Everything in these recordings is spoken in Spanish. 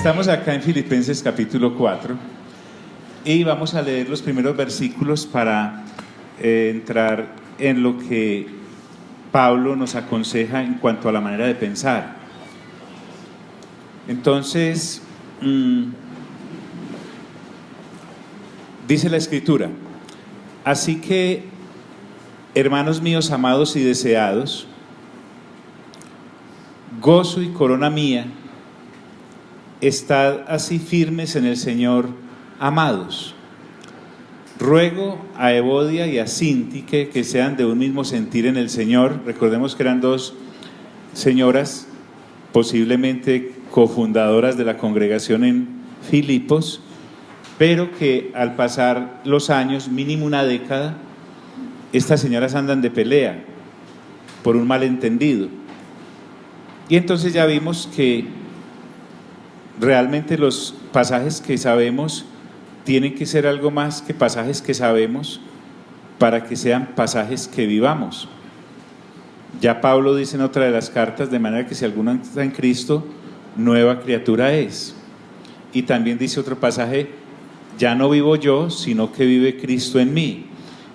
Estamos acá en Filipenses capítulo 4 y vamos a leer los primeros versículos para entrar en lo que Pablo nos aconseja en cuanto a la manera de pensar. Entonces, dice la Escritura: así que, hermanos míos amados y deseados, gozo y corona mía, estad así firmes en el Señor, amados. Ruego a Evodia y a Síntique que sean de un mismo sentir en el Señor. Recordemos que eran dos señoras, posiblemente cofundadoras de la congregación en Filipos, pero que al pasar los años, mínimo una década, estas señoras andan de pelea por un malentendido. Y entonces ya vimos que realmente los pasajes que sabemos tienen que ser algo más que pasajes que sabemos, para que sean pasajes que vivamos. Ya Pablo dice en otra de las cartas: de manera que si alguno está en Cristo, nueva criatura es. Y también dice otro pasaje: ya no vivo yo, sino que vive Cristo en mí.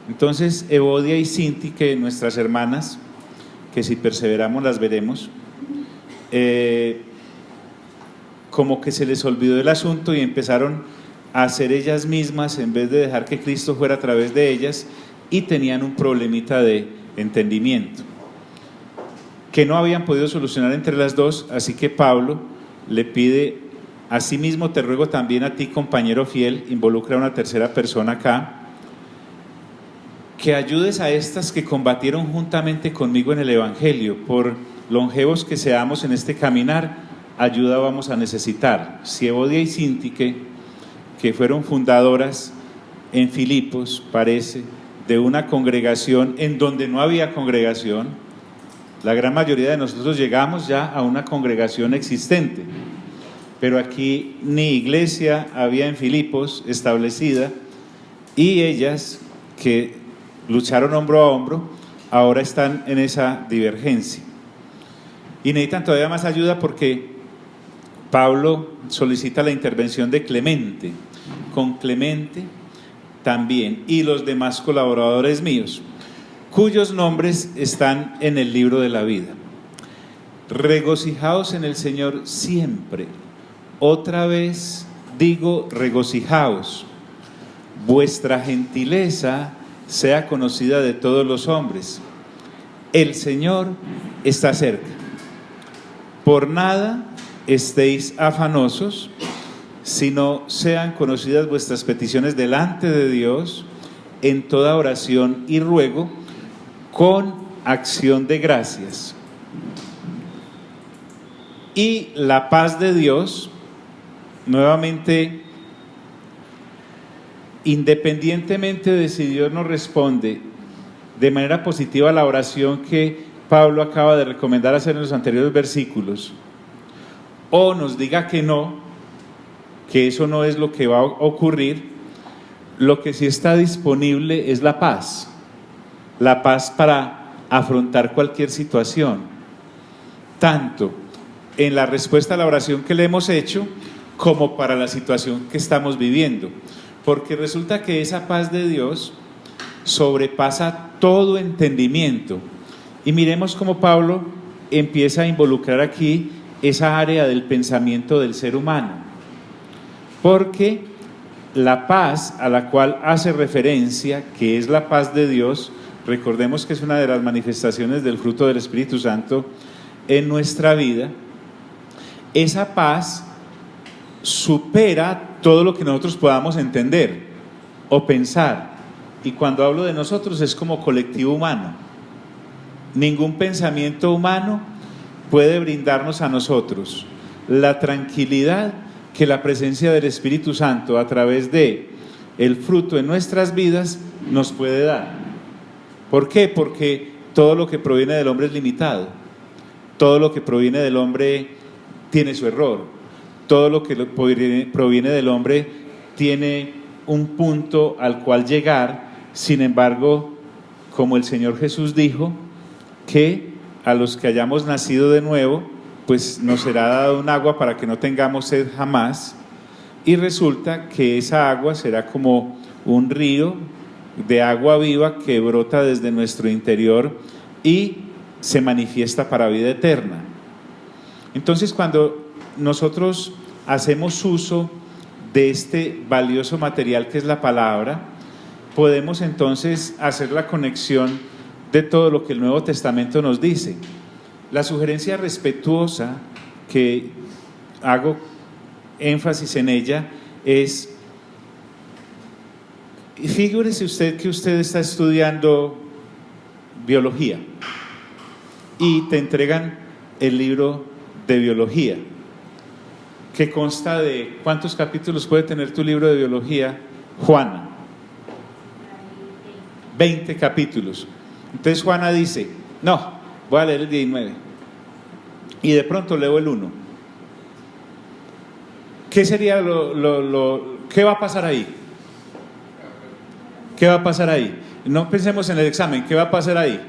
Entonces Evodia y Síntique, nuestras hermanas, que si perseveramos las veremos, como que se les olvidó el asunto y empezaron a hacer ellas mismas en vez de dejar que Cristo fuera a través de ellas, y tenían un problemita de entendimiento que no habían podido solucionar entre las dos. Así que Pablo le pide: asimismo te ruego también a ti, compañero fiel, involucra a una tercera persona acá, que ayudes a estas que combatieron juntamente conmigo en el Evangelio. Por longevos que seamos en este caminar, ayuda vamos a necesitar. Si Evodia y Síntique, que fueron fundadoras en Filipos, parece, de una congregación en donde no había congregación, la gran mayoría de nosotros llegamos ya a una congregación existente, pero aquí ni iglesia había en Filipos establecida, y ellas, que lucharon hombro a hombro, ahora están en esa divergencia y necesitan todavía más ayuda, porque Pablo solicita la intervención de Clemente. Con Clemente también, y los demás colaboradores míos, cuyos nombres están en el libro de la vida. Regocijaos en el Señor siempre. Otra vez digo, regocijaos. Vuestra gentileza sea conocida de todos los hombres. El Señor está cerca. Por nada estéis afanosos, sino sean conocidas vuestras peticiones delante de Dios en toda oración y ruego con acción de gracias. Y la paz de Dios, nuevamente, independientemente de si Dios nos responde de manera positiva a la oración que Pablo acaba de recomendar hacer en los anteriores versículos, o nos diga que no, que eso no es lo que va a ocurrir, lo que sí está disponible es la paz para afrontar cualquier situación, tanto en la respuesta a la oración que le hemos hecho, como para la situación que estamos viviendo, porque resulta que esa paz de Dios sobrepasa todo entendimiento. Y miremos cómo Pablo empieza a involucrar aquí esa área del pensamiento del ser humano, porque la paz a la cual hace referencia, que es la paz de Dios, recordemos que es una de las manifestaciones del fruto del Espíritu Santo en nuestra vida. Esa paz supera todo lo que nosotros podamos entender o pensar, y cuando hablo de nosotros es como colectivo humano. Ningún pensamiento humano puede brindarnos a nosotros la tranquilidad que la presencia del Espíritu Santo a través de el fruto en nuestras vidas nos puede dar. ¿Por qué? Porque todo lo que proviene del hombre es limitado, todo lo que proviene del hombre tiene su error, todo lo que proviene del hombre tiene un punto al cual llegar. Sin embargo, como el Señor Jesús dijo, que a los que hayamos nacido de nuevo pues nos será dado un agua para que no tengamos sed jamás, y resulta que esa agua será como un río de agua viva que brota desde nuestro interior y se manifiesta para vida eterna. Entonces, cuando nosotros hacemos uso de este valioso material que es la palabra, podemos entonces hacer la conexión de todo lo que el Nuevo Testamento nos dice. La sugerencia respetuosa que hago énfasis en ella es: figúrese usted que usted está estudiando biología y te entregan el libro de biología, que consta de, ¿cuántos capítulos puede tener tu libro de biología, Juana? 20 capítulos. Entonces Juana dice: no, voy a leer el 19, y de pronto leo el 1. ¿Qué sería qué va a pasar ahí? ¿Qué va a pasar ahí? No pensemos en el examen, ¿qué va a pasar ahí?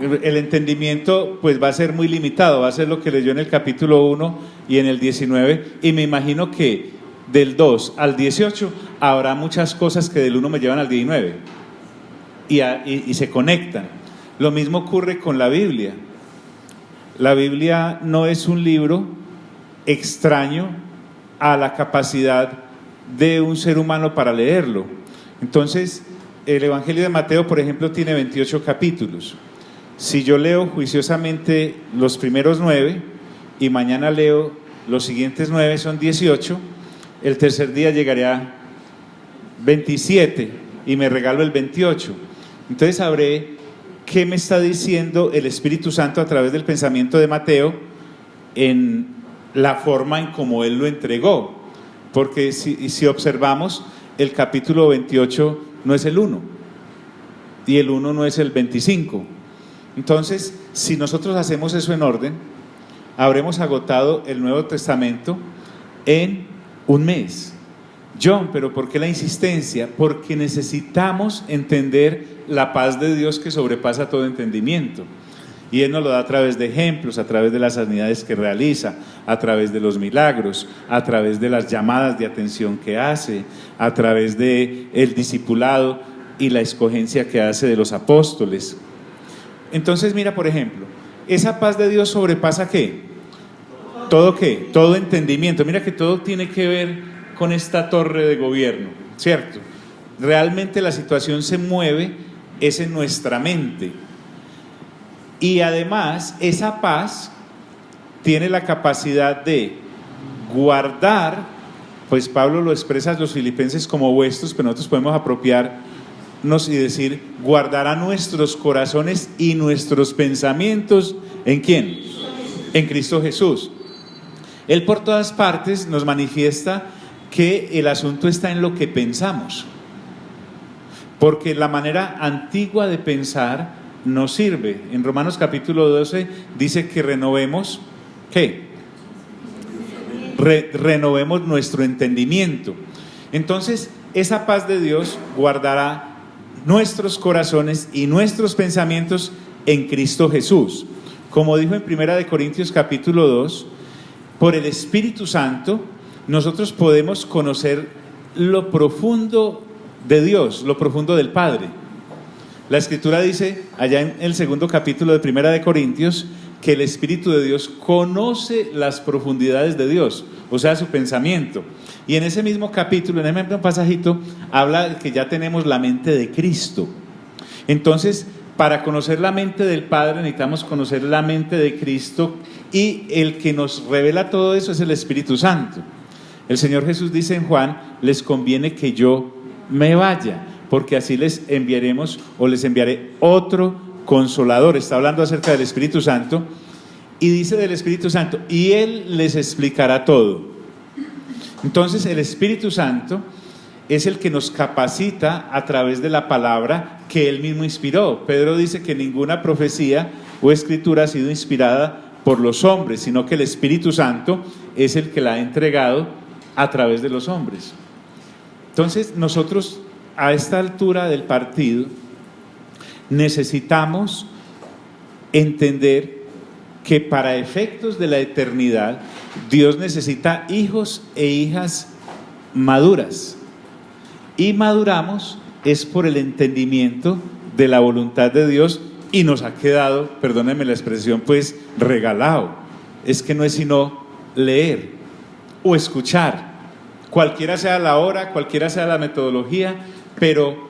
El entendimiento pues va a ser muy limitado, va a ser lo que leyó en el capítulo 1 y en el 19, y me imagino que del 2 al 18 habrá muchas cosas que del 1 me llevan al 19 y se conectan. Lo mismo ocurre con la Biblia. La Biblia no es un libro extraño a la capacidad de un ser humano para leerlo. Entonces, el Evangelio de Mateo, por ejemplo, tiene 28 capítulos. Si yo leo juiciosamente los primeros 9 y mañana leo los siguientes 9, son 18, el tercer día llegaré a 27 y me regalo el 28. Entonces sabré qué me está diciendo el Espíritu Santo a través del pensamiento de Mateo en la forma en cómo él lo entregó, porque si observamos, el capítulo 28 no es el 1 y el 1 no es el 25. Entonces, si nosotros hacemos eso en orden, habremos agotado el Nuevo Testamento en un mes. John, ¿pero por qué la insistencia? Porque necesitamos entender la paz de Dios que sobrepasa todo entendimiento. Y Él nos lo da a través de ejemplos, a través de las sanidades que realiza, a través de los milagros, a través de las llamadas de atención que hace, a través de el discipulado y la escogencia que hace de los apóstoles. Entonces mira, por ejemplo, esa paz de Dios sobrepasa ¿qué? ¿Todo qué? Todo entendimiento. Mira que todo tiene que ver con esta torre de gobierno, ¿cierto? Realmente la situación se mueve, es en nuestra mente. Y además, esa paz tiene la capacidad de guardar, pues Pablo lo expresa a los filipenses como vuestros, pero nosotros podemos apropiarnos y decir, guardará nuestros corazones y nuestros pensamientos, ¿en quién? En Cristo Jesús. Él por todas partes nos manifiesta que el asunto está en lo que pensamos, porque la manera antigua de pensar no sirve. En Romanos capítulo 12 dice que renovemos, ¿qué? Renovemos nuestro entendimiento. Entonces, esa paz de Dios guardará nuestros corazones y nuestros pensamientos en Cristo Jesús. Como dijo en 1 Corintios capítulo 2, por el Espíritu Santo nosotros podemos conocer lo profundo de Dios, lo profundo del Padre. La Escritura dice, allá en el segundo capítulo de 1 Corintios, que el Espíritu de Dios conoce las profundidades de Dios, o sea, su pensamiento. Y en ese mismo capítulo, en ese mismo pasajito, habla de que ya tenemos la mente de Cristo. Entonces, para conocer la mente del Padre necesitamos conocer la mente de Cristo, y el que nos revela todo eso es el Espíritu Santo. El Señor Jesús dice en Juan, les conviene que yo me vaya, porque así les enviaremos o les enviaré otro consolador. Está hablando acerca del Espíritu Santo y dice del Espíritu Santo, y Él les explicará todo. Entonces el Espíritu Santo es el que nos capacita a través de la palabra que Él mismo inspiró. Pedro dice que ninguna profecía o escritura ha sido inspirada por los hombres, sino que el Espíritu Santo es el que la ha entregado a través de los hombres. Entonces nosotros a esta altura del partido necesitamos entender que para efectos de la eternidad Dios necesita hijos e hijas maduras. Y maduramos es por el entendimiento de la voluntad de Dios, y nos ha quedado, perdónenme la expresión, pues regalado. Es que no es sino leer o escuchar, cualquiera sea la hora, cualquiera sea la metodología, pero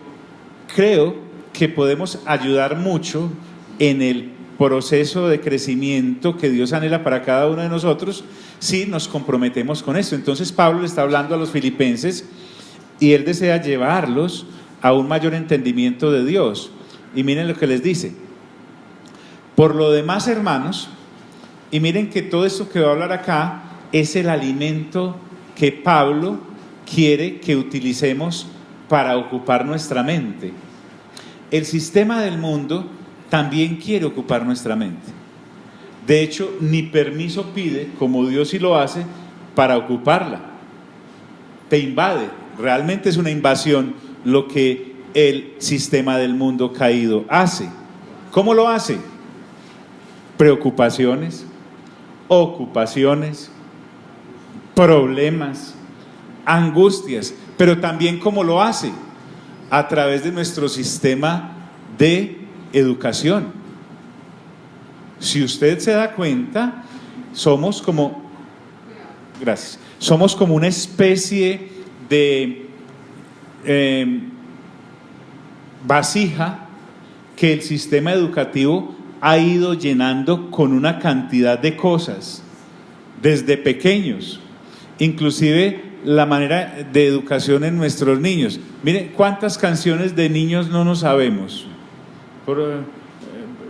creo que podemos ayudar mucho en el proceso de crecimiento que Dios anhela para cada uno de nosotros si nos comprometemos con esto. Entonces Pablo le está hablando a los filipenses y él desea llevarlos a un mayor entendimiento de Dios. Y miren lo que les dice: por lo demás, hermanos, y miren que todo esto que voy a hablar acá es el alimento que Pablo quiere que utilicemos para ocupar nuestra mente. El sistema del mundo también quiere ocupar nuestra mente. De hecho, ni permiso pide, como Dios sí lo hace, para ocuparla. Te invade. Realmente es una invasión lo que el sistema del mundo caído hace. ¿Cómo lo hace? Preocupaciones, ocupaciones, problemas, angustias, pero también ¿cómo lo hace? A través de nuestro sistema de educación. Si usted se da cuenta, somos como una especie de vasija que el sistema educativo ha ido llenando con una cantidad de cosas desde pequeños, inclusive la manera de educación en nuestros niños. Miren cuántas canciones de niños no nos sabemos.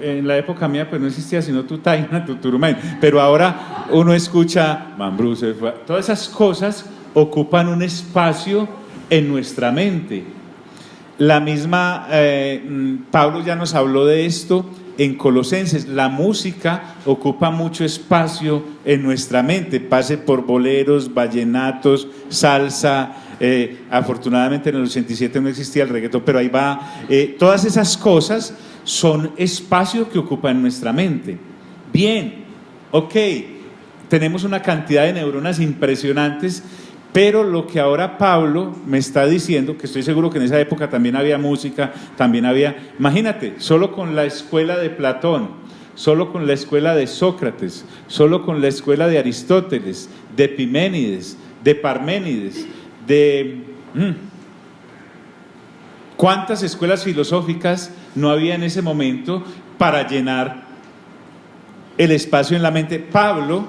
En la época mía pues no existía sino Tutaina, Tuturumay, pero ahora uno escucha Mambrú, todas esas cosas ocupan un espacio en nuestra mente. La misma Pablo ya nos habló de esto en Colosenses. La música ocupa mucho espacio en nuestra mente, pase por boleros, vallenatos, salsa. Afortunadamente en el 87 no existía el reggaetón, pero ahí va. Todas esas cosas son espacio que ocupa en nuestra mente. Bien, ok, tenemos una cantidad de neuronas impresionantes, pero lo que ahora Pablo me está diciendo, que estoy seguro que en esa época también había música, también había, imagínate, solo con la escuela de Platón, solo con la escuela de Sócrates, solo con la escuela de Aristóteles, de Epiménides, de Parménides, de ¿cuántas escuelas filosóficas no había en ese momento para llenar el espacio en la mente? Pablo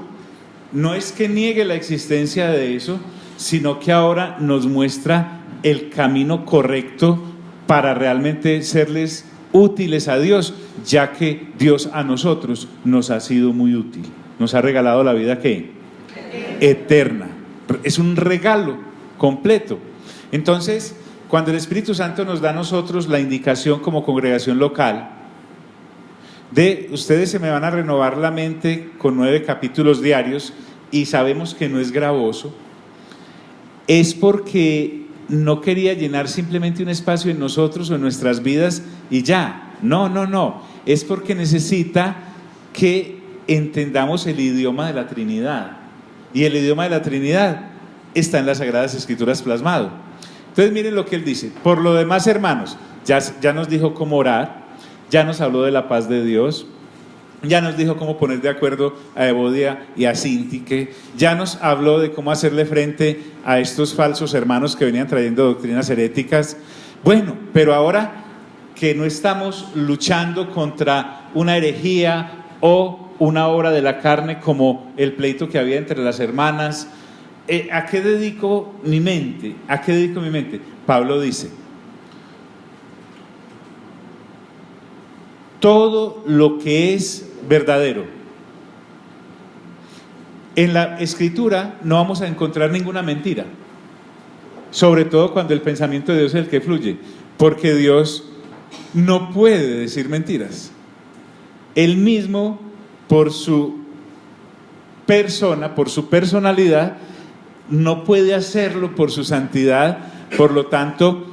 no es que niegue la existencia de eso, sino que ahora nos muestra el camino correcto para realmente serles útiles a Dios, ya que Dios a nosotros nos ha sido muy útil, nos ha regalado la vida ¿qué? Eterna. Es un regalo completo. Entonces, cuando el Espíritu Santo nos da a nosotros la indicación como congregación local de ustedes se me van a renovar la mente con 9 capítulos diarios, y sabemos que no es gravoso, es porque no quería llenar simplemente un espacio en nosotros o en nuestras vidas y ya. No, es porque necesita que entendamos el idioma de la Trinidad, y el idioma de la Trinidad está en las Sagradas Escrituras plasmado. Entonces miren lo que él dice: por lo demás, hermanos, ya nos dijo cómo orar, ya nos habló de la paz de Dios, ya nos dijo cómo poner de acuerdo a Evodia y a Sintique, ya nos habló de cómo hacerle frente a estos falsos hermanos que venían trayendo doctrinas heréticas. Bueno, pero ahora que no estamos luchando contra una herejía o una obra de la carne como el pleito que había entre las hermanas, ¿a qué dedico mi mente? ¿A qué dedico mi mente? Pablo dice: todo lo que es verdadero. En la Escritura no vamos a encontrar ninguna mentira, sobre todo cuando el pensamiento de Dios es el que fluye, porque Dios no puede decir mentiras. Él mismo, por su persona, por su personalidad, no puede hacerlo por su santidad. Por lo tanto,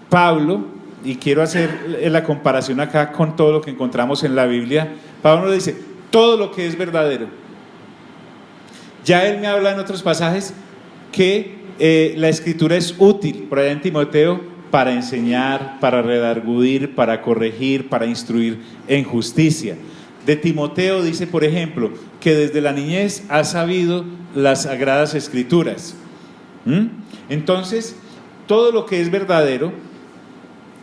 Pablo, y quiero hacer la comparación acá con todo lo que encontramos en la Biblia, Pablo nos dice: todo lo que es verdadero. Ya él me habla en otros pasajes que la escritura es útil, por allá en Timoteo, para enseñar, para redarguir, para corregir, para instruir en justicia. De Timoteo dice, por ejemplo, que desde la niñez ha sabido las sagradas escrituras. Entonces, todo lo que es verdadero,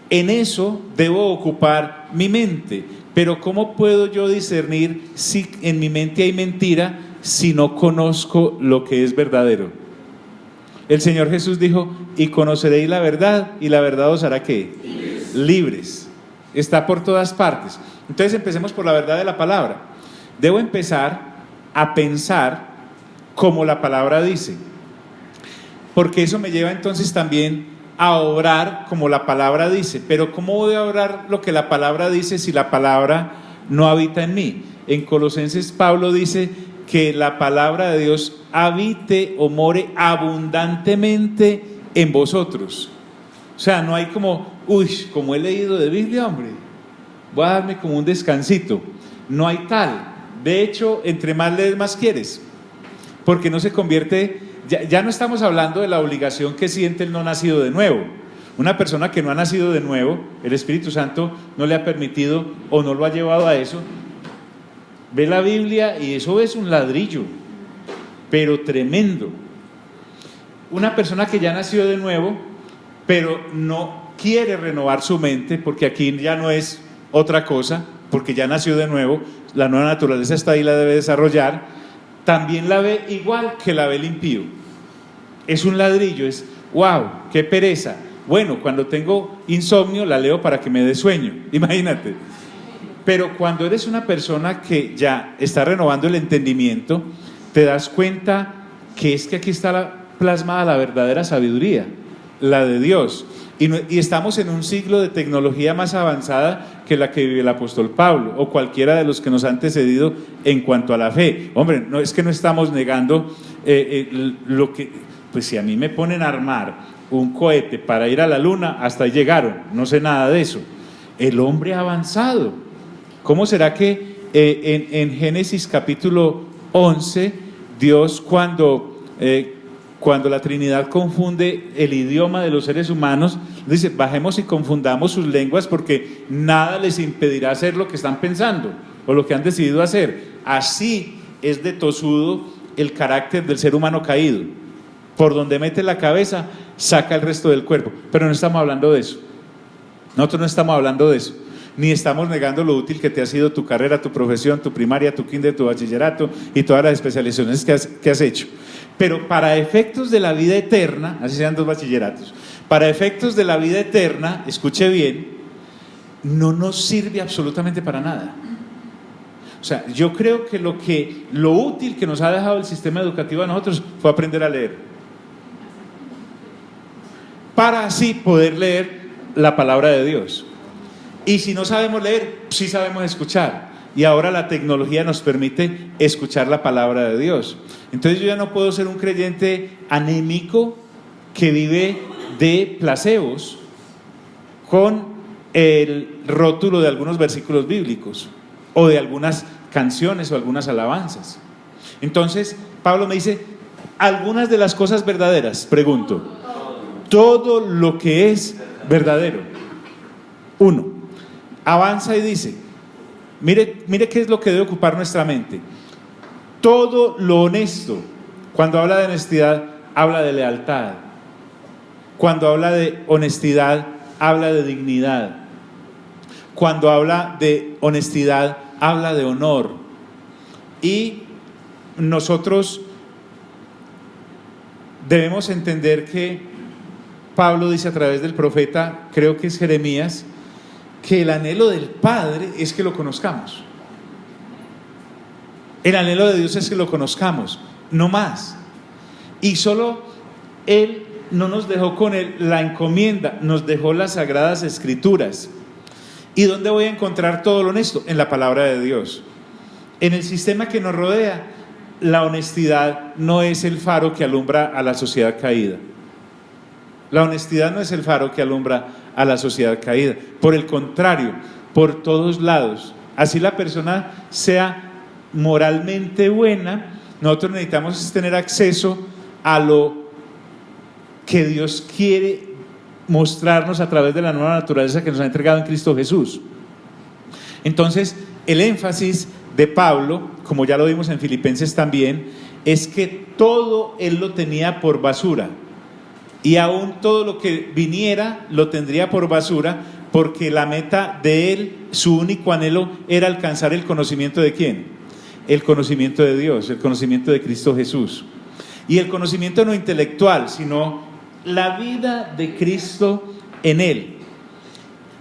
en eso debo ocupar mi mente. Pero ¿cómo puedo yo discernir si en mi mente hay mentira si no conozco lo que es verdadero? El Señor Jesús dijo, y conoceréis la verdad, y la verdad os hará ¿qué? Libres. Está por todas partes. Entonces empecemos por la verdad de la palabra. Debo empezar a pensar como la palabra dice, porque eso me lleva entonces también a obrar como la palabra dice. Pero ¿cómo voy a obrar lo que la palabra dice si la palabra no habita en mí? En Colosenses Pablo dice que la palabra de Dios habite o more abundantemente en vosotros. O sea, no hay como, como he leído de Biblia, hombre, voy a darme como un descansito. No hay tal. De hecho, entre más lees, más quieres, porque no se convierte, ya no estamos hablando de la obligación que siente el no nacido de nuevo. Una persona que no ha nacido de nuevo, el Espíritu Santo no le ha permitido o no lo ha llevado a eso. Ve la Biblia y eso es un ladrillo, pero tremendo. Una persona que ya nació de nuevo, pero no quiere renovar su mente, porque aquí ya no es otra cosa, porque ya nació de nuevo, la nueva naturaleza está ahí, la debe desarrollar, también la ve igual que la ve el impío. Es un ladrillo, es wow, qué pereza. Bueno, cuando tengo insomnio la leo para que me dé sueño, imagínate. Pero cuando eres una persona que ya está renovando el entendimiento, te das cuenta que es que aquí está plasmada la verdadera sabiduría, la de Dios. Y estamos en un siglo de tecnología más avanzada que la que vive el apóstol Pablo o cualquiera de los que nos han antecedido en cuanto a la fe. Hombre, no es que no estamos negando lo que, pues si a mí me ponen a armar un cohete para ir a la luna, hasta ahí llegaron, no sé nada de eso. El hombre ha avanzado. ¿Cómo será que en Génesis capítulo 11, Dios cuando la Trinidad confunde el idioma de los seres humanos, dice, bajemos y confundamos sus lenguas porque nada les impedirá hacer lo que están pensando o lo que han decidido hacer? Así es de tosudo el carácter del ser humano caído. Por donde mete la cabeza, saca el resto del cuerpo. Pero no estamos hablando de eso. Nosotros no estamos hablando de eso. Ni estamos negando lo útil que te ha sido tu carrera, tu profesión, tu primaria, tu kinder, tu bachillerato y todas las especializaciones que has hecho. Pero para efectos de la vida eterna, así sean 2 bachilleratos, para efectos de la vida eterna, escuche bien, no nos sirve absolutamente para nada. O sea, yo creo que lo útil que nos ha dejado el sistema educativo a nosotros fue aprender a leer, para así poder leer la palabra de Dios. Y si no sabemos leer, sí sabemos escuchar. Y ahora la tecnología nos permite escuchar la palabra de Dios. Entonces yo ya no puedo ser un creyente anémico que vive de placebos con el rótulo de algunos versículos bíblicos o de algunas canciones o algunas alabanzas. Entonces Pablo me dice, algunas de las cosas verdaderas, pregunto, todo lo que es verdadero. 1. Avanza y dice, mire qué es lo que debe ocupar nuestra mente. Todo lo honesto, cuando habla de honestidad, habla de lealtad. Cuando habla de honestidad, habla de dignidad. Cuando habla de honestidad, habla de honor. Y nosotros debemos entender que Pablo dice a través del profeta, creo que es Jeremías, que el anhelo del Padre es que lo conozcamos. El anhelo de Dios es que lo conozcamos, no más. Y solo Él no nos dejó con la encomienda, nos dejó las sagradas escrituras. ¿Y dónde voy a encontrar todo lo honesto? En la palabra de Dios. En el sistema que nos rodea, la honestidad no es el faro que alumbra a la sociedad caída. La honestidad no es el faro que alumbra a la sociedad caída. Por el contrario, por todos lados, así la persona sea moralmente buena, nosotros necesitamos tener acceso a lo que Dios quiere mostrarnos a través de la nueva naturaleza que nos ha entregado en Cristo Jesús. Entonces, el énfasis de Pablo, como ya lo vimos en Filipenses también, es que todo él lo tenía por basura, y aún todo lo que viniera lo tendría por basura, porque la meta de él, su único anhelo, era alcanzar el conocimiento ¿de quién? El conocimiento de Dios, el conocimiento de Cristo Jesús. Y el conocimiento no intelectual, sino la vida de Cristo en él.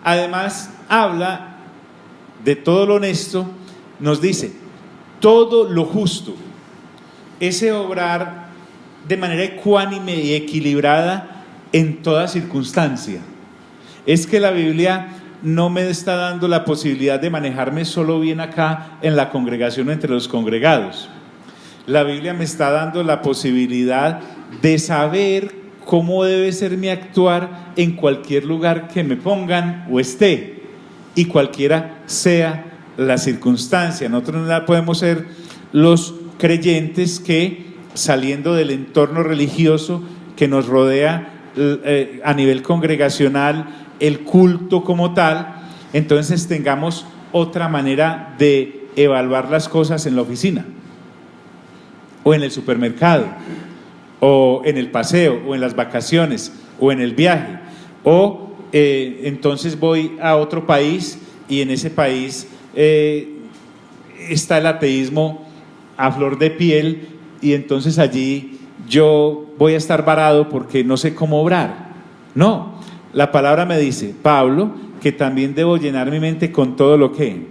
Además, habla de todo lo honesto, nos dice, todo lo justo, ese obrar de manera ecuánime y equilibrada en toda circunstancia. Es que la Biblia no me está dando la posibilidad de manejarme solo bien acá en la congregación o entre los congregados. La Biblia me está dando la posibilidad de saber cómo debe ser mi actuar en cualquier lugar que me pongan o esté, y cualquiera sea la circunstancia. Nosotros no podemos ser los creyentes que, saliendo del entorno religioso que nos rodea a nivel congregacional, el culto como tal, entonces tengamos otra manera de evaluar las cosas en la oficina, o en el supermercado, o en el paseo, o en las vacaciones, o en el viaje, o entonces voy a otro país y en ese país está el ateísmo a flor de piel, y entonces allí yo voy a estar varado porque no sé cómo obrar. No, la palabra me dice, Pablo, que también debo llenar mi mente con todo lo que,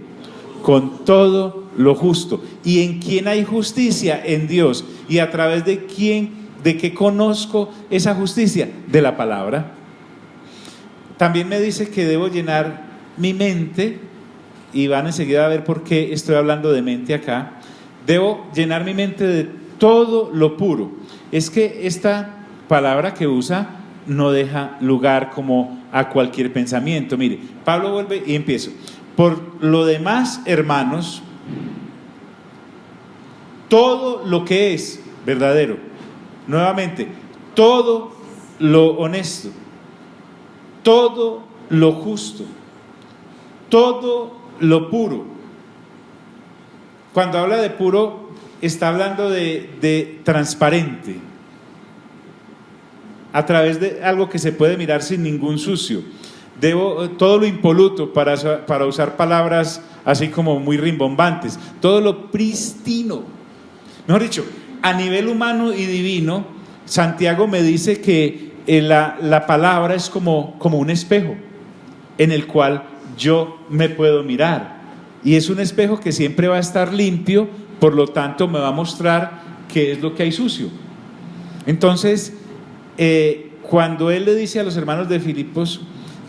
con todo lo justo. ¿Y en quién hay justicia? En Dios. ¿Y a través de quién, de qué conozco esa justicia? De la palabra. También me dice que debo llenar mi mente, y van enseguida a ver por qué estoy hablando de mente acá. Debo llenar mi mente de todo lo puro. Es que esta palabra que usa no deja lugar como a cualquier pensamiento. Mire, Pablo vuelve y empiezo. Por lo demás, hermanos, todo lo que es verdadero, nuevamente, todo lo honesto, todo lo justo, todo lo puro. Cuando habla de puro, está hablando de transparente, a través de algo que se puede mirar sin ningún sucio. Todo lo impoluto, para usar palabras así como muy rimbombantes, todo lo pristino. Mejor dicho, a nivel humano y divino, Santiago me dice que la palabra es como un espejo en el cual yo me puedo mirar, y es un espejo que siempre va a estar limpio, por lo tanto me va a mostrar qué es lo que hay sucio. Entonces, cuando él le dice a los hermanos de Filipos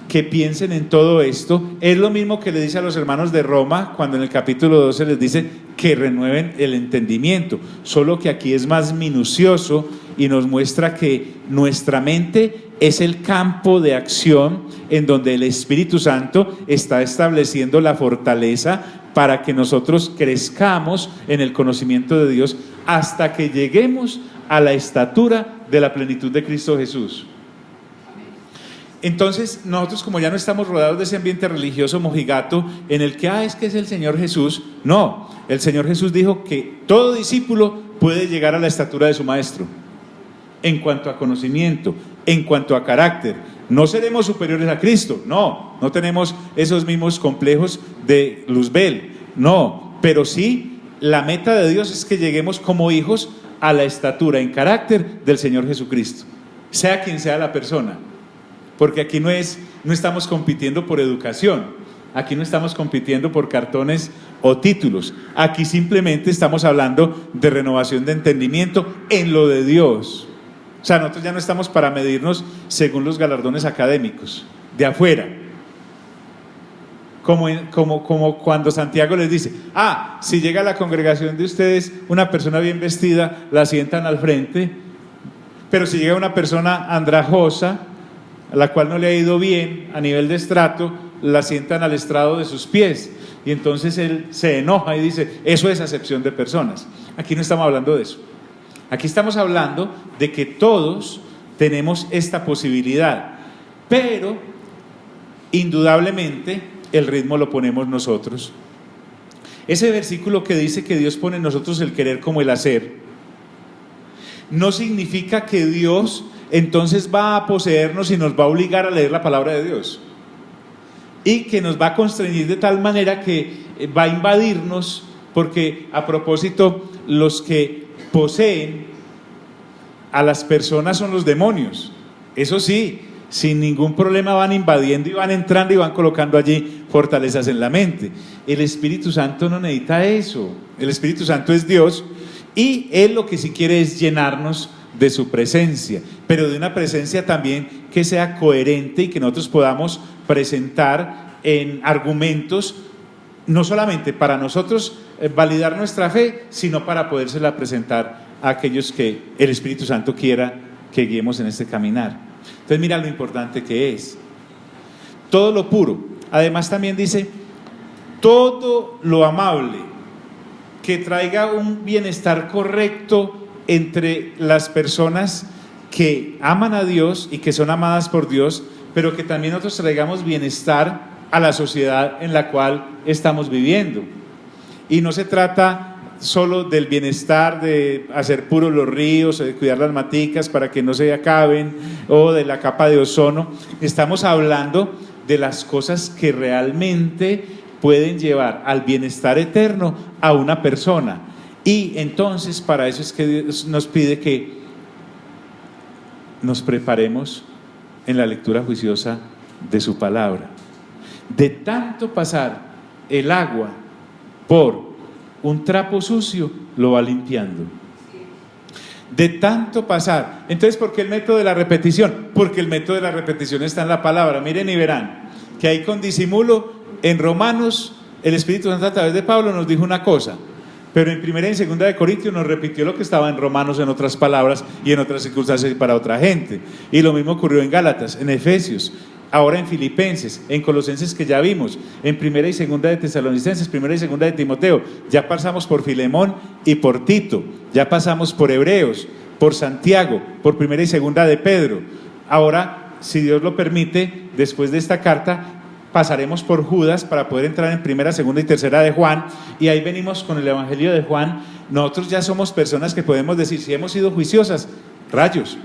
que piensen en todo esto, es lo mismo que le dice a los hermanos de Roma cuando en el capítulo 12 les dice que renueven el entendimiento, solo que aquí es más minucioso y nos muestra que nuestra mente es el campo de acción en donde el Espíritu Santo está estableciendo la fortaleza para que nosotros crezcamos en el conocimiento de Dios hasta que lleguemos a la estatura de la plenitud de Cristo Jesús. Entonces nosotros, como ya no estamos rodeados de ese ambiente religioso mojigato en el que es que es el Señor Jesús, no, el Señor Jesús dijo que todo discípulo puede llegar a la estatura de su maestro en cuanto a conocimiento, en cuanto a carácter. No seremos superiores a Cristo, no tenemos esos mismos complejos de Luzbel, no, pero sí la meta de Dios es que lleguemos como hijos a la estatura en carácter del Señor Jesucristo, sea quien sea la persona. Porque aquí no estamos compitiendo por educación, aquí no estamos compitiendo por cartones o títulos, aquí simplemente estamos hablando de renovación de entendimiento en lo de Dios. O sea, nosotros ya no estamos para medirnos según los galardones académicos de afuera, como cuando Santiago les dice, si llega a la congregación de ustedes una persona bien vestida, la sientan al frente, pero si llega una persona andrajosa, a la cual no le ha ido bien a nivel de estrato, la sientan al estrado de sus pies. y entonces él se enoja y dice, eso es acepción de personas. Aquí no estamos hablando de eso. Aquí estamos hablando de que todos tenemos esta posibilidad, pero indudablemente el ritmo lo ponemos nosotros. Ese versículo que dice que Dios pone en nosotros el querer como el hacer, no significa que Dios entonces va a poseernos y nos va a obligar a leer la palabra de Dios, y que nos va a constreñir de tal manera que va a invadirnos, porque a propósito, los que poseen a las personas son los demonios. Eso sí, sin ningún problema van invadiendo y van entrando y van colocando allí fortalezas en la mente. El Espíritu Santo no necesita eso. El Espíritu Santo es Dios y Él lo que sí quiere es llenarnos de su presencia, pero de una presencia también que sea coherente y que nosotros podamos presentar en argumentos, no solamente para nosotros validar nuestra fe, sino para podérsela presentar a aquellos que el Espíritu Santo quiera que guiemos en este caminar. Entonces mira lo importante que es todo lo puro. Además también dice todo lo amable, que traiga un bienestar correcto entre las personas que aman a Dios y que son amadas por Dios, pero que también nosotros traigamos bienestar a la sociedad en la cual estamos viviendo. Y no se trata solo del bienestar de hacer puros los ríos, de cuidar las maticas para que no se acaben, o de la capa de ozono. Estamos hablando de las cosas que realmente pueden llevar al bienestar eterno a una persona. Y entonces para eso es que Dios nos pide que nos preparemos en la lectura juiciosa de su palabra. De tanto pasar el agua por un trapo sucio, lo va limpiando. De tanto pasar. Entonces, ¿por qué el método de la repetición? Porque el método de la repetición está en la palabra. Miren y verán que ahí con disimulo en Romanos el Espíritu Santo a través de Pablo nos dijo una cosa, pero en 1 y 2 de Corintios nos repitió lo que estaba en Romanos en otras palabras y en otras circunstancias y para otra gente. Y lo mismo ocurrió en Gálatas, en Efesios, ahora en Filipenses, en Colosenses que ya vimos, en 1 y 2 de Tesalonicenses, 1 y 2 de Timoteo. Ya pasamos por Filemón y por Tito, ya pasamos por Hebreos, por Santiago, por 1 y 2 de Pedro. Ahora, si Dios lo permite, después de esta carta pasaremos por Judas para poder entrar en 1, 2 y 3 de Juan, y ahí venimos con el Evangelio de Juan. Nosotros ya somos personas que podemos decir, si hemos sido juiciosas, rayos,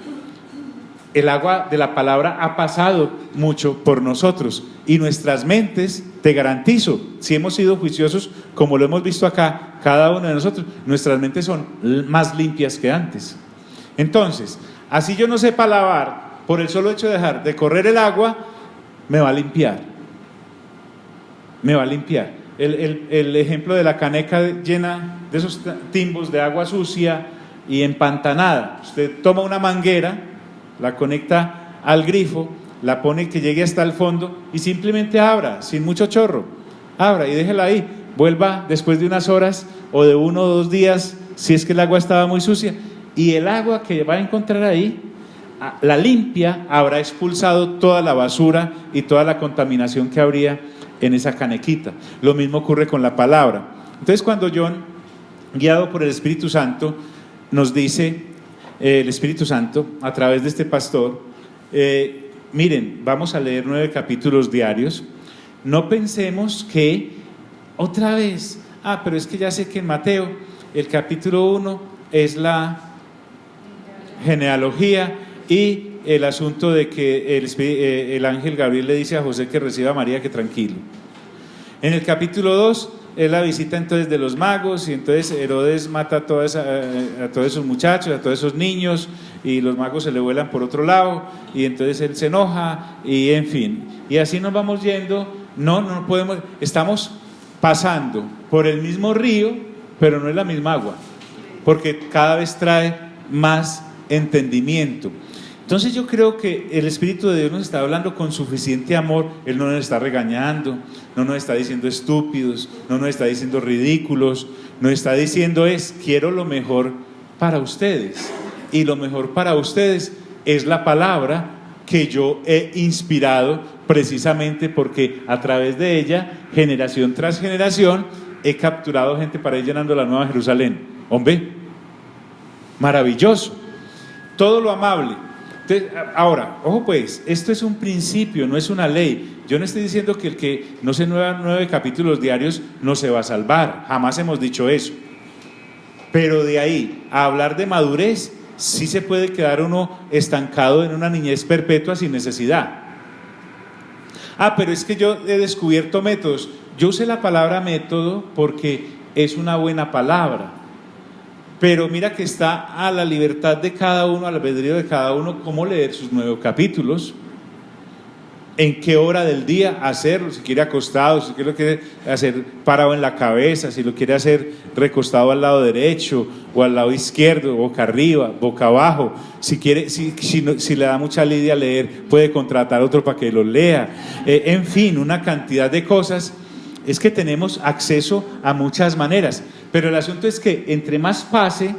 el agua de la palabra ha pasado mucho por nosotros, y nuestras mentes, te garantizo, si hemos sido juiciosos, como lo hemos visto acá, cada uno de nosotros, nuestras mentes son más limpias que antes. Entonces, así yo no sepa lavar, por el solo hecho de dejar de correr el agua, me va a limpiar. Me va a limpiar. El ejemplo de la caneca llena de esos timbos de agua sucia y empantanada. Usted toma una manguera, la conecta al grifo, la pone que llegue hasta el fondo y simplemente abra, sin mucho chorro, abra y déjela ahí. Vuelva después de unas horas o de 1 o 2 días, si es que el agua estaba muy sucia, y el agua que va a encontrar ahí, la limpia, habrá expulsado toda la basura y toda la contaminación que habría en esa canequita. Lo mismo ocurre con la palabra. Entonces, cuando John, guiado por el Espíritu Santo, nos dice, el Espíritu Santo a través de este pastor, miren, vamos a leer 9 capítulos diarios. No pensemos que otra vez, pero es que ya sé que en Mateo el capítulo 1 es la genealogía y el asunto de que el ángel Gabriel le dice a José que reciba a María, que tranquilo. En el capítulo 2 es la visita entonces de los magos, y entonces Herodes mata a todos esos muchachos, a todos esos niños, y los magos se le vuelan por otro lado, y entonces él se enoja, y en fin, y así nos vamos yendo. No podemos, estamos pasando por el mismo río, pero no es la misma agua, porque cada vez trae más entendimiento. Entonces yo creo que el Espíritu de Dios nos está hablando con suficiente amor. Él no nos está regañando, no nos está diciendo estúpidos, no nos está diciendo ridículos, nos está diciendo quiero lo mejor para ustedes, y lo mejor para ustedes es la palabra que yo he inspirado precisamente porque a través de ella, generación tras generación, he capturado gente para ir llenando la Nueva Jerusalén. Hombre, maravilloso. Todo lo amable. Entonces, ahora, ojo pues, esto es un principio, no es una ley. Yo no estoy diciendo que el que no se nueva 9 capítulos diarios no se va a salvar, jamás hemos dicho eso. Pero de ahí a hablar de madurez, sí se puede quedar uno estancado en una niñez perpetua sin necesidad. Pero es que yo he descubierto métodos. Yo usé la palabra método porque es una buena palabra. Pero mira que está a la libertad de cada uno, al albedrío de cada uno, cómo leer sus 9 capítulos, en qué hora del día hacerlo, si quiere acostado, si lo quiere hacer parado en la cabeza, si lo quiere hacer recostado al lado derecho o al lado izquierdo, boca arriba, boca abajo. Si quiere, si le da mucha lidia leer, puede contratar otro para que lo lea. En fin, una cantidad de cosas. Es que tenemos acceso a muchas maneras, pero el asunto es que entre más pase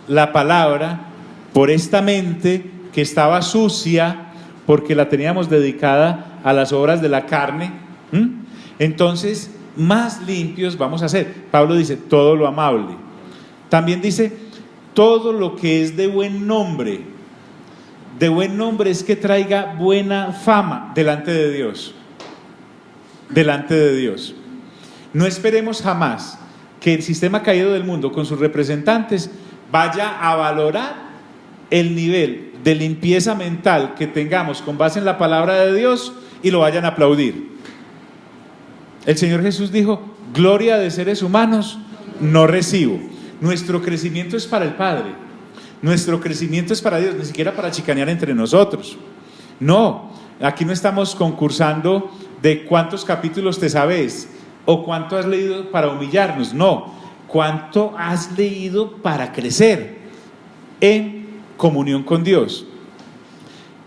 la palabra por esta mente que estaba sucia porque la teníamos dedicada a las obras de la carne, entonces más limpios vamos a ser. Pablo dice todo lo amable, también dice todo lo que es de buen nombre. De buen nombre es que traiga buena fama delante de Dios. Delante de Dios. No esperemos jamás que el sistema caído del mundo con sus representantes vaya a valorar el nivel de limpieza mental que tengamos con base en la palabra de Dios y lo vayan a aplaudir. El Señor Jesús dijo: gloria de seres humanos no recibo. Nuestro crecimiento es para el Padre, nuestro crecimiento es para Dios, ni siquiera para chicanear entre nosotros. No, aquí no estamos concursando de cuántos capítulos te sabes o cuánto has leído para humillarnos. No, cuánto has leído para crecer en comunión con Dios.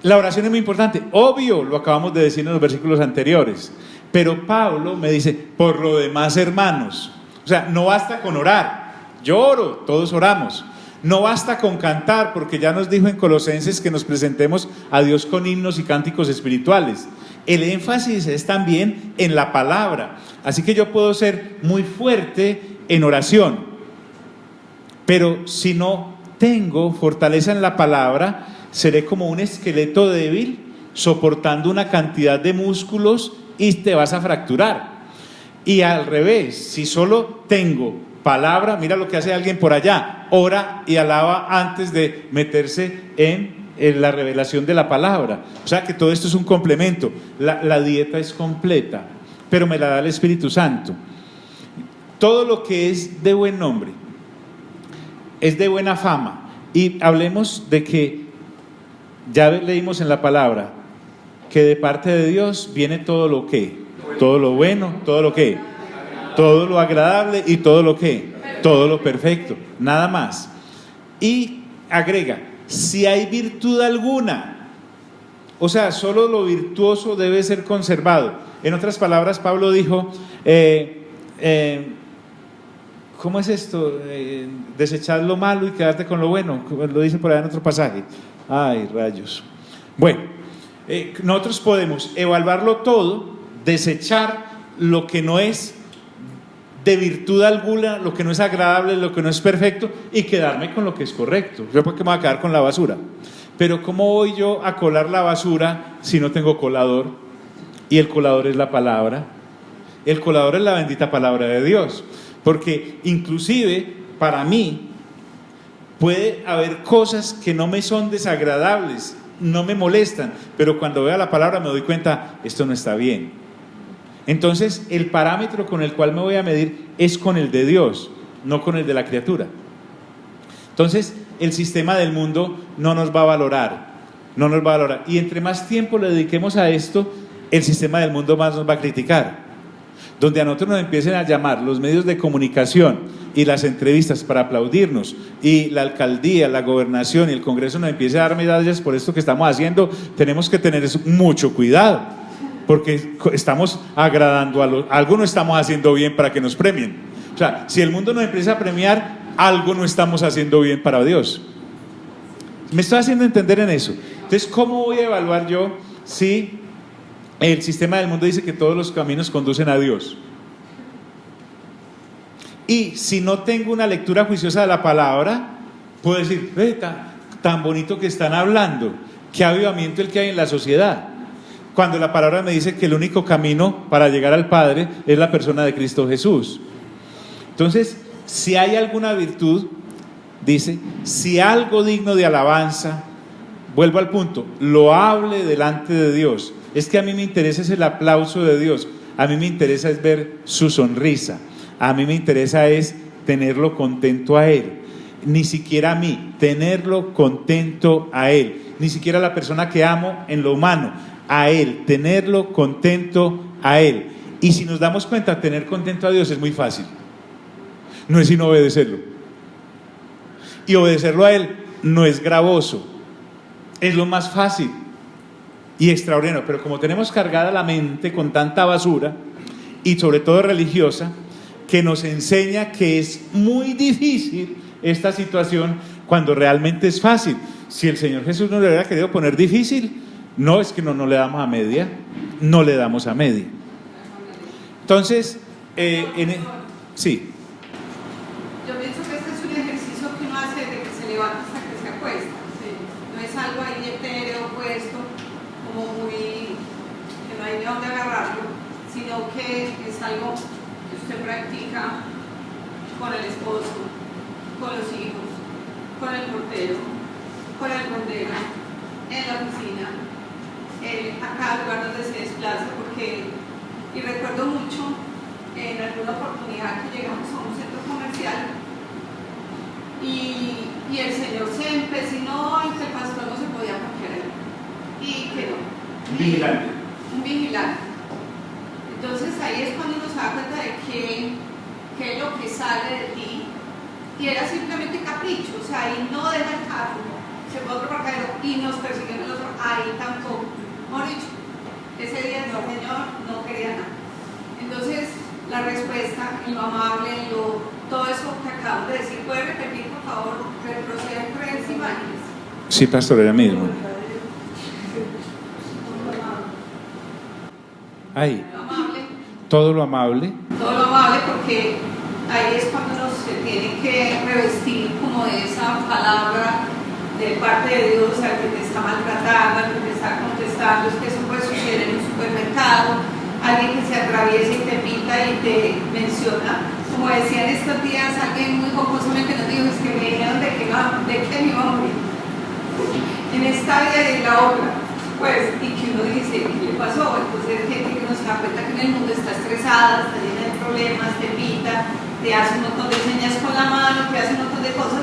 La oración es muy importante, obvio, lo acabamos de decir en los versículos anteriores, pero Pablo me dice: por lo demás, hermanos, o sea, no basta con orar. Yo oro, todos oramos. No basta con cantar, porque ya nos dijo en Colosenses que nos presentemos a Dios con himnos y cánticos espirituales. El énfasis es también en la palabra. Así que yo puedo ser muy fuerte en oración, pero si no tengo fortaleza en la palabra, seré como un esqueleto débil soportando una cantidad de músculos y te vas a fracturar. Y al revés, si solo tengo palabra, mira lo que hace alguien por allá, ora y alaba antes de meterse en la revelación de la palabra. O sea que todo esto es un complemento. La dieta es completa, pero me la da el Espíritu Santo. Todo lo que es de buen nombre es de buena fama. Y hablemos de que ya leímos en la palabra que de parte de Dios viene todo lo que, todo lo bueno, todo lo que, todo lo agradable y todo lo que, todo lo perfecto, nada más. Y agrega: si hay virtud alguna, o sea, solo lo virtuoso debe ser conservado. En otras palabras, Pablo dijo, ¿cómo es esto? Desechar lo malo y quedarte con lo bueno, lo dice por ahí en otro pasaje. Ay, rayos. Bueno, nosotros podemos evaluarlo todo, desechar lo que no es de virtud alguna, lo que no es agradable, lo que no es perfecto, y quedarme con lo que es correcto. Yo, ¿por qué me voy a quedar con la basura? Pero ¿cómo voy yo a colar la basura si no tengo colador? Y el colador es la palabra. El colador es la bendita palabra de Dios. Porque inclusive para mí puede haber cosas que no me son desagradables, no me molestan, pero cuando veo la palabra me doy cuenta: esto no está bien. Entonces el parámetro con el cual me voy a medir es con el de Dios, no con el de la criatura. Entonces el sistema del mundo no nos va a valorar, no nos va a valorar. Y entre más tiempo le dediquemos a esto, el sistema del mundo más nos va a criticar. Donde a nosotros nos empiecen a llamar los medios de comunicación y las entrevistas para aplaudirnos, y la alcaldía, la gobernación y el Congreso nos empiece a dar medallas por esto que estamos haciendo, tenemos que tener mucho cuidado, porque estamos agradando a algo no estamos haciendo bien para que nos premien. O sea, si el mundo nos empieza a premiar, algo no estamos haciendo bien para Dios. ¿Me estoy haciendo entender en eso? Entonces, ¿cómo voy a evaluar yo si el sistema del mundo dice que todos los caminos conducen a Dios? Y si no tengo una lectura juiciosa de la palabra, puedo decir, tan bonito que están hablando, qué avivamiento el que hay en la sociedad, cuando la palabra me dice que el único camino para llegar al Padre es la persona de Cristo Jesús. Entonces, si hay alguna virtud, dice, si algo digno de alabanza, vuelvo al punto, loable delante de Dios. Es que a mí me interesa es el aplauso de Dios, a mí me interesa es ver su sonrisa, a mí me interesa es tenerlo contento a Él. Ni siquiera a mí, tenerlo contento a Él, ni siquiera a la persona que amo en lo humano, a Él, tenerlo contento a Él. Y si nos damos cuenta, tener contento a Dios es muy fácil, no es sino obedecerlo, y obedecerlo a Él no es gravoso, es lo más fácil y extraordinario. Pero como tenemos cargada la mente con tanta basura, y sobre todo religiosa, que nos enseña que es muy difícil esta situación cuando realmente es fácil. Si el Señor Jesús nos lo hubiera querido poner difícil, no, es que no le damos a media, no le damos a media. Entonces, sí. Yo pienso que este es un ejercicio que uno hace desde que se levanta hasta que se acuesta. ¿Sí? No es algo ahí etéreo, puesto, como muy, que no hay de dónde agarrarlo, sino que es algo que usted practica con el esposo, con los hijos, con el portero, con el bondero, en la oficina, a cada lugar donde se desplaza, porque, y recuerdo mucho en alguna oportunidad que llegamos a un centro comercial y el Señor se empecinó en que el pastor no se podía parquear ahí, y que no. Un vigilante. Entonces ahí es cuando uno se da cuenta de qué es lo que sale de ti, y era simplemente capricho, o sea, ahí no deja el carro, se fue a otro parqueadero y nos persiguieron el otro, ahí tampoco. Mejor dicho, ese día el Señor no quería nada. Entonces, la respuesta, en lo amable, en todo eso que acabamos de decir, ¿puede repetir, por favor? Retroceder 3 imágenes. Sí, pastor, ella mismo. Ahí. Todo lo amable. Todo lo amable, porque ahí es cuando uno se tiene que revestir como de esa palabra de parte de Dios, al que te está maltratando, al que te está contestando. Es que eso puede suceder en un supermercado, alguien que se atraviesa y te pita y te menciona. Como decían estos días, alguien muy jocosamente nos dijo, es que me dijeron de que me iba a morir en esta vida y en la otra. Pues, y que uno dice, ¿qué le pasó? Entonces gente que no se da cuenta que en el mundo está estresada, está llena de problemas, te pita, te hace un montón de señas con la mano, te hace un montón de cosas,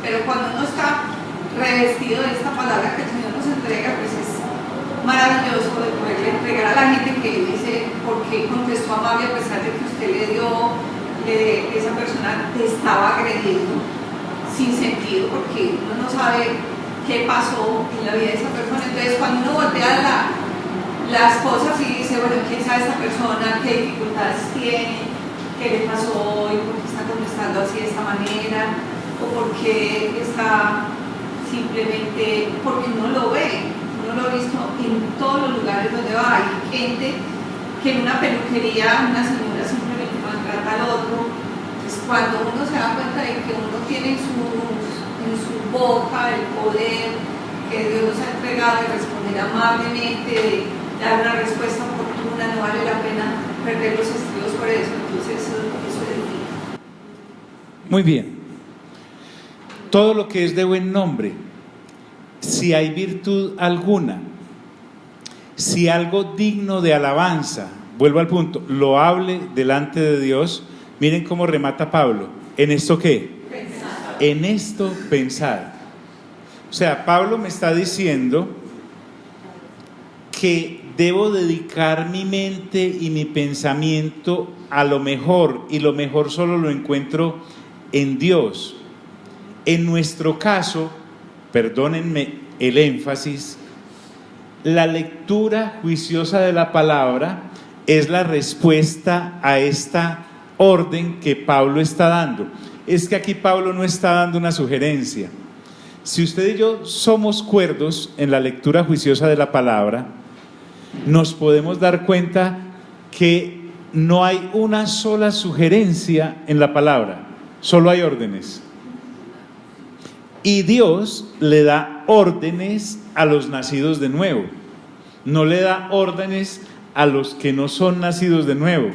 pero cuando uno está revestido de esta palabra que el Señor nos entrega, pues es maravilloso de poderle entregar a la gente que dice, ¿por qué contestó amable a pesar de que usted le dio, esa persona te estaba agrediendo sin sentido? Porque uno no sabe qué pasó en la vida de esa persona. Entonces cuando uno voltea las cosas y dice, bueno, ¿quién sabe esta persona? ¿Qué dificultades tiene? ¿Qué le pasó hoy? ¿Por qué está contestando así de esta manera? ¿O por qué está simplemente? Porque uno lo ve, uno lo ha visto en todos los lugares donde va. Hay gente que en una peluquería, una señora simplemente maltrata al otro. Entonces cuando uno se da cuenta de que uno tiene en su boca el poder que Dios nos ha entregado de responder amablemente, de dar una respuesta oportuna, no vale la pena perder los estribos por eso. Entonces eso es difícil. Muy bien. Todo lo que es de buen nombre, si hay virtud alguna, si algo digno de alabanza, vuelvo al punto, loable delante de Dios. Miren cómo remata Pablo. ¿En esto qué? Pensar. En esto pensar. O sea, Pablo me está diciendo que debo dedicar mi mente y mi pensamiento a lo mejor, y lo mejor solo lo encuentro en Dios. En nuestro caso, perdónenme el énfasis, la lectura juiciosa de la palabra es la respuesta a esta orden que Pablo está dando. Es que aquí Pablo no está dando una sugerencia. si usted y yo somos cuerdos en la lectura juiciosa de la palabra, nos podemos dar cuenta que no hay una sola sugerencia en la palabra, solo hay órdenes. Y Dios le da órdenes a los nacidos de nuevo, no le da órdenes a los que no son nacidos de nuevo.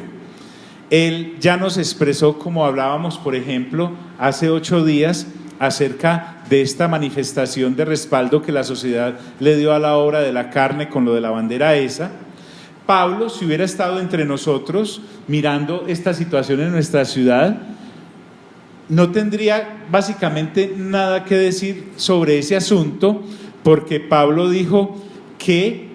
Él ya nos expresó, como hablábamos, por ejemplo, hace 8 días, acerca de esta manifestación de respaldo que la sociedad le dio a la obra de la carne con lo de la bandera esa. Pablo, si hubiera estado entre nosotros mirando esta situación en nuestra ciudad, no tendría básicamente nada que decir sobre ese asunto, porque Pablo dijo que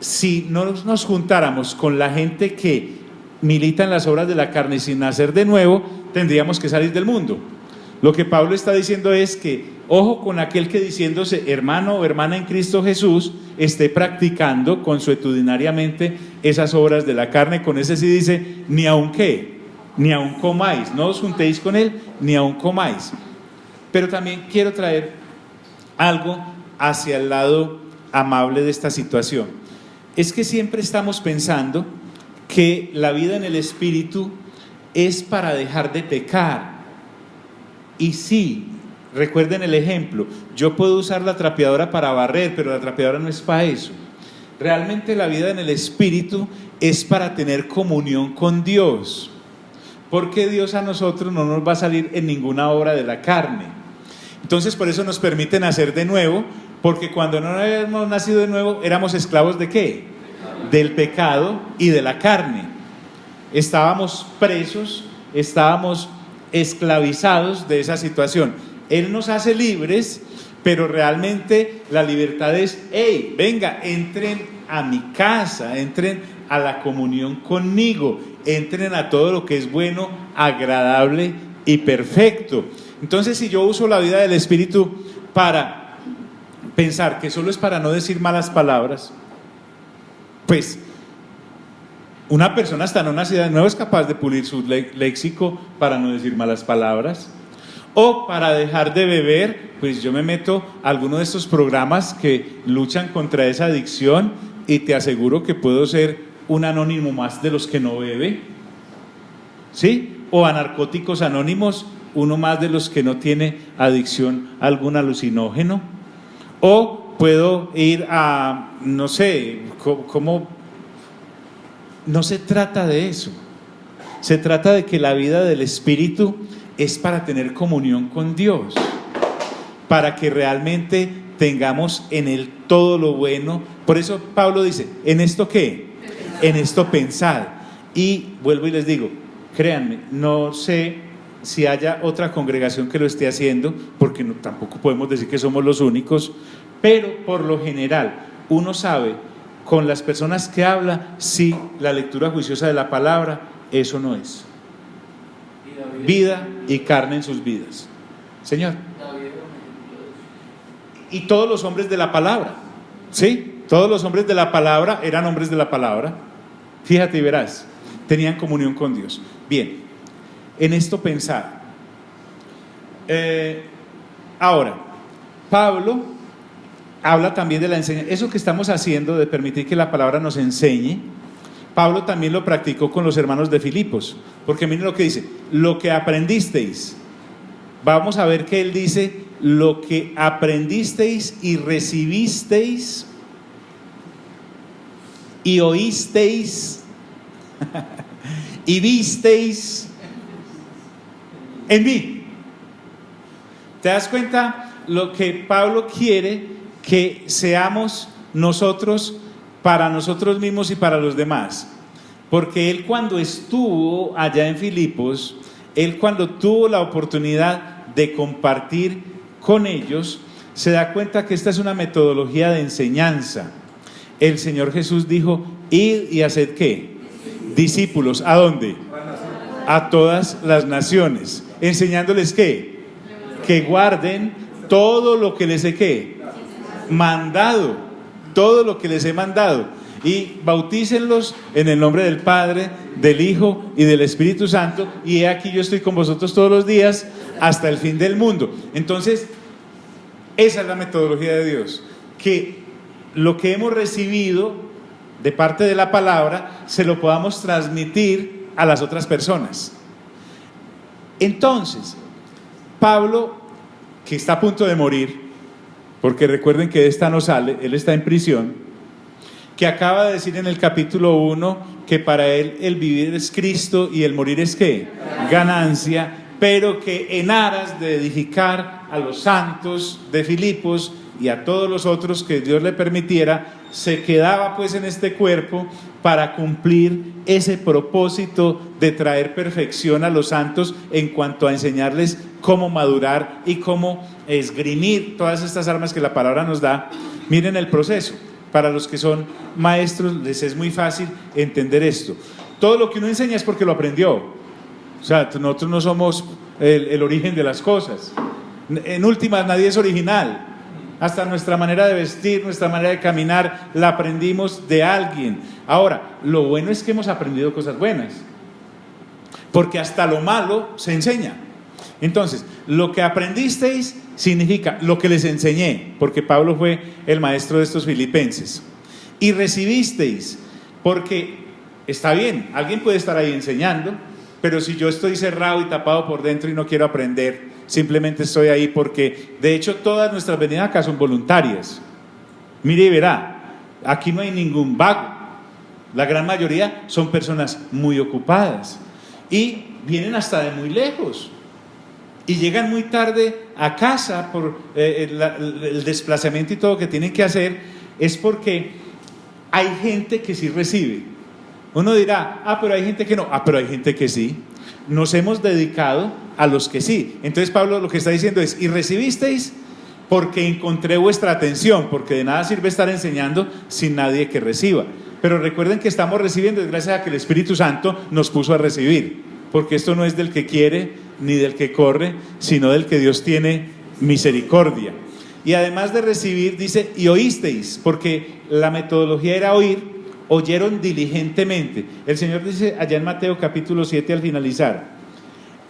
si no nos juntáramos con la gente que milita en las obras de la carne sin nacer de nuevo, tendríamos que salir del mundo. Lo que Pablo está diciendo es que ojo con aquel que, diciéndose hermano o hermana en Cristo Jesús, esté practicando consuetudinariamente esas obras de la carne. Con ese sí dice, ni aun qué, ni aun comáis, no os juntéis con él, ni aun comáis. Pero también quiero traer algo hacia el lado amable de esta situación. Es que siempre estamos pensando que la vida en el Espíritu es para dejar de pecar. Y sí, recuerden el ejemplo, yo puedo usar la trapeadora para barrer, pero la trapeadora no es para eso. Realmente la vida en el Espíritu es para tener comunión con Dios, porque Dios a nosotros no nos va a salir en ninguna obra de la carne. Entonces por eso nos permite nacer de nuevo, porque cuando no habíamos nacido de nuevo éramos esclavos de ¿qué? Del pecado y de la carne. Estábamos presos, estábamos esclavizados de esa situación. Él nos hace libres, pero realmente la libertad es, hey, venga, entren a mi casa, entren a la comunión conmigo, entren a todo lo que es bueno, agradable y perfecto. Entonces, si yo uso la vida del Espíritu para pensar que solo es para no decir malas palabras, pues una persona hasta no nacida de nuevo es capaz de pulir su léxico para no decir malas palabras. O para dejar de beber, pues yo me meto a alguno de estos programas que luchan contra esa adicción y te aseguro que puedo ser un anónimo más de los que no bebe, ¿sí? O a narcóticos anónimos, uno más de los que no tiene adicción a algún alucinógeno. O puedo ir a, no sé, ¿cómo? No se trata de eso, se trata de que la vida del Espíritu es para tener comunión con Dios, para que realmente tengamos en Él todo lo bueno. Por eso Pablo dice, ¿en esto qué? En esto pensad. Y vuelvo y les digo, créanme, no sé si haya otra congregación que lo esté haciendo, porque no, tampoco podemos decir que somos los únicos, pero por lo general uno sabe con las personas que habla, si la lectura juiciosa de la palabra, eso no es vida y carne en sus vidas. Señor. Y todos los hombres de la palabra, ¿sí? Todos los hombres de la palabra eran hombres de la palabra. Fíjate y verás, tenían comunión con Dios. Bien, en esto pensar. Ahora, Pablo habla también de la enseñanza. Eso que estamos haciendo de permitir que la palabra nos enseñe, Pablo también lo practicó con los hermanos de Filipos, porque miren lo que dice, lo que aprendisteis. Vamos a ver que él dice, lo que aprendisteis y recibisteis y oísteis y visteis en mí. ¿Te das cuenta lo que Pablo quiere que seamos nosotros para nosotros mismos y para los demás? Porque él, cuando estuvo allá en Filipos, él cuando tuvo la oportunidad de compartir con ellos, se da cuenta que esta es una metodología de enseñanza. El Señor Jesús dijo, id y haced ¿qué? Discípulos. ¿A dónde? A todas las naciones, enseñándoles ¿qué? Que guarden todo lo que les he ¿qué? Mandado, todo lo que les he mandado, y bautícenlos en el nombre del Padre, del Hijo y del Espíritu Santo, y he aquí yo estoy con vosotros todos los días hasta el fin del mundo. Entonces, Esa es la metodología de Dios, que lo que hemos recibido de parte de la palabra se lo podamos transmitir a las otras personas. Entonces, Pablo, que está a punto de morir, porque recuerden que de esta no sale, él está en prisión, que acaba de decir en el capítulo 1 que para él el vivir es Cristo y el morir es ¿qué? Ganancia, pero que en aras de edificar a los santos de Filipos y a todos los otros que Dios le permitiera, se quedaba pues en este cuerpo para cumplir ese propósito de traer perfección a los santos en cuanto a enseñarles cómo madurar y cómo esgrimir todas estas armas que la palabra nos da. Miren el proceso. Para los que son maestros les es muy fácil entender esto. Todo lo que uno enseña es porque lo aprendió. O sea, nosotros no somos el origen de las cosas. En últimas, nadie es original. Hasta nuestra manera de vestir, nuestra manera de caminar, la aprendimos de alguien. Ahora, lo bueno es que hemos aprendido cosas buenas, porque hasta lo malo se enseña. Entonces, lo que aprendisteis significa lo que les enseñé, porque Pablo fue el maestro de estos filipenses. Y recibisteis, porque está bien, alguien puede estar ahí enseñando, pero si yo estoy cerrado y tapado por dentro y no quiero aprender, simplemente estoy ahí porque, de hecho, todas nuestras venidas acá son voluntarias. Mire y verá, aquí no hay ningún vago. La gran mayoría son personas muy ocupadas y vienen hasta de muy lejos y llegan muy tarde a casa por el desplazamiento y todo lo que tienen que hacer. Es porque hay gente que sí recibe. Uno dirá, pero hay gente que no. Pero hay gente que sí. Nos hemos dedicado a los que sí. Entonces Pablo lo que está diciendo es: y recibisteis porque encontré vuestra atención, porque de nada sirve estar enseñando sin nadie que reciba. Pero recuerden que estamos recibiendo gracias a que el Espíritu Santo nos puso a recibir, porque esto no es del que quiere ni del que corre, sino del que Dios tiene misericordia. Y además de recibir, dice, y oísteis, porque la metodología era oír. Oyeron diligentemente. El Señor dice allá en Mateo capítulo 7 al finalizar: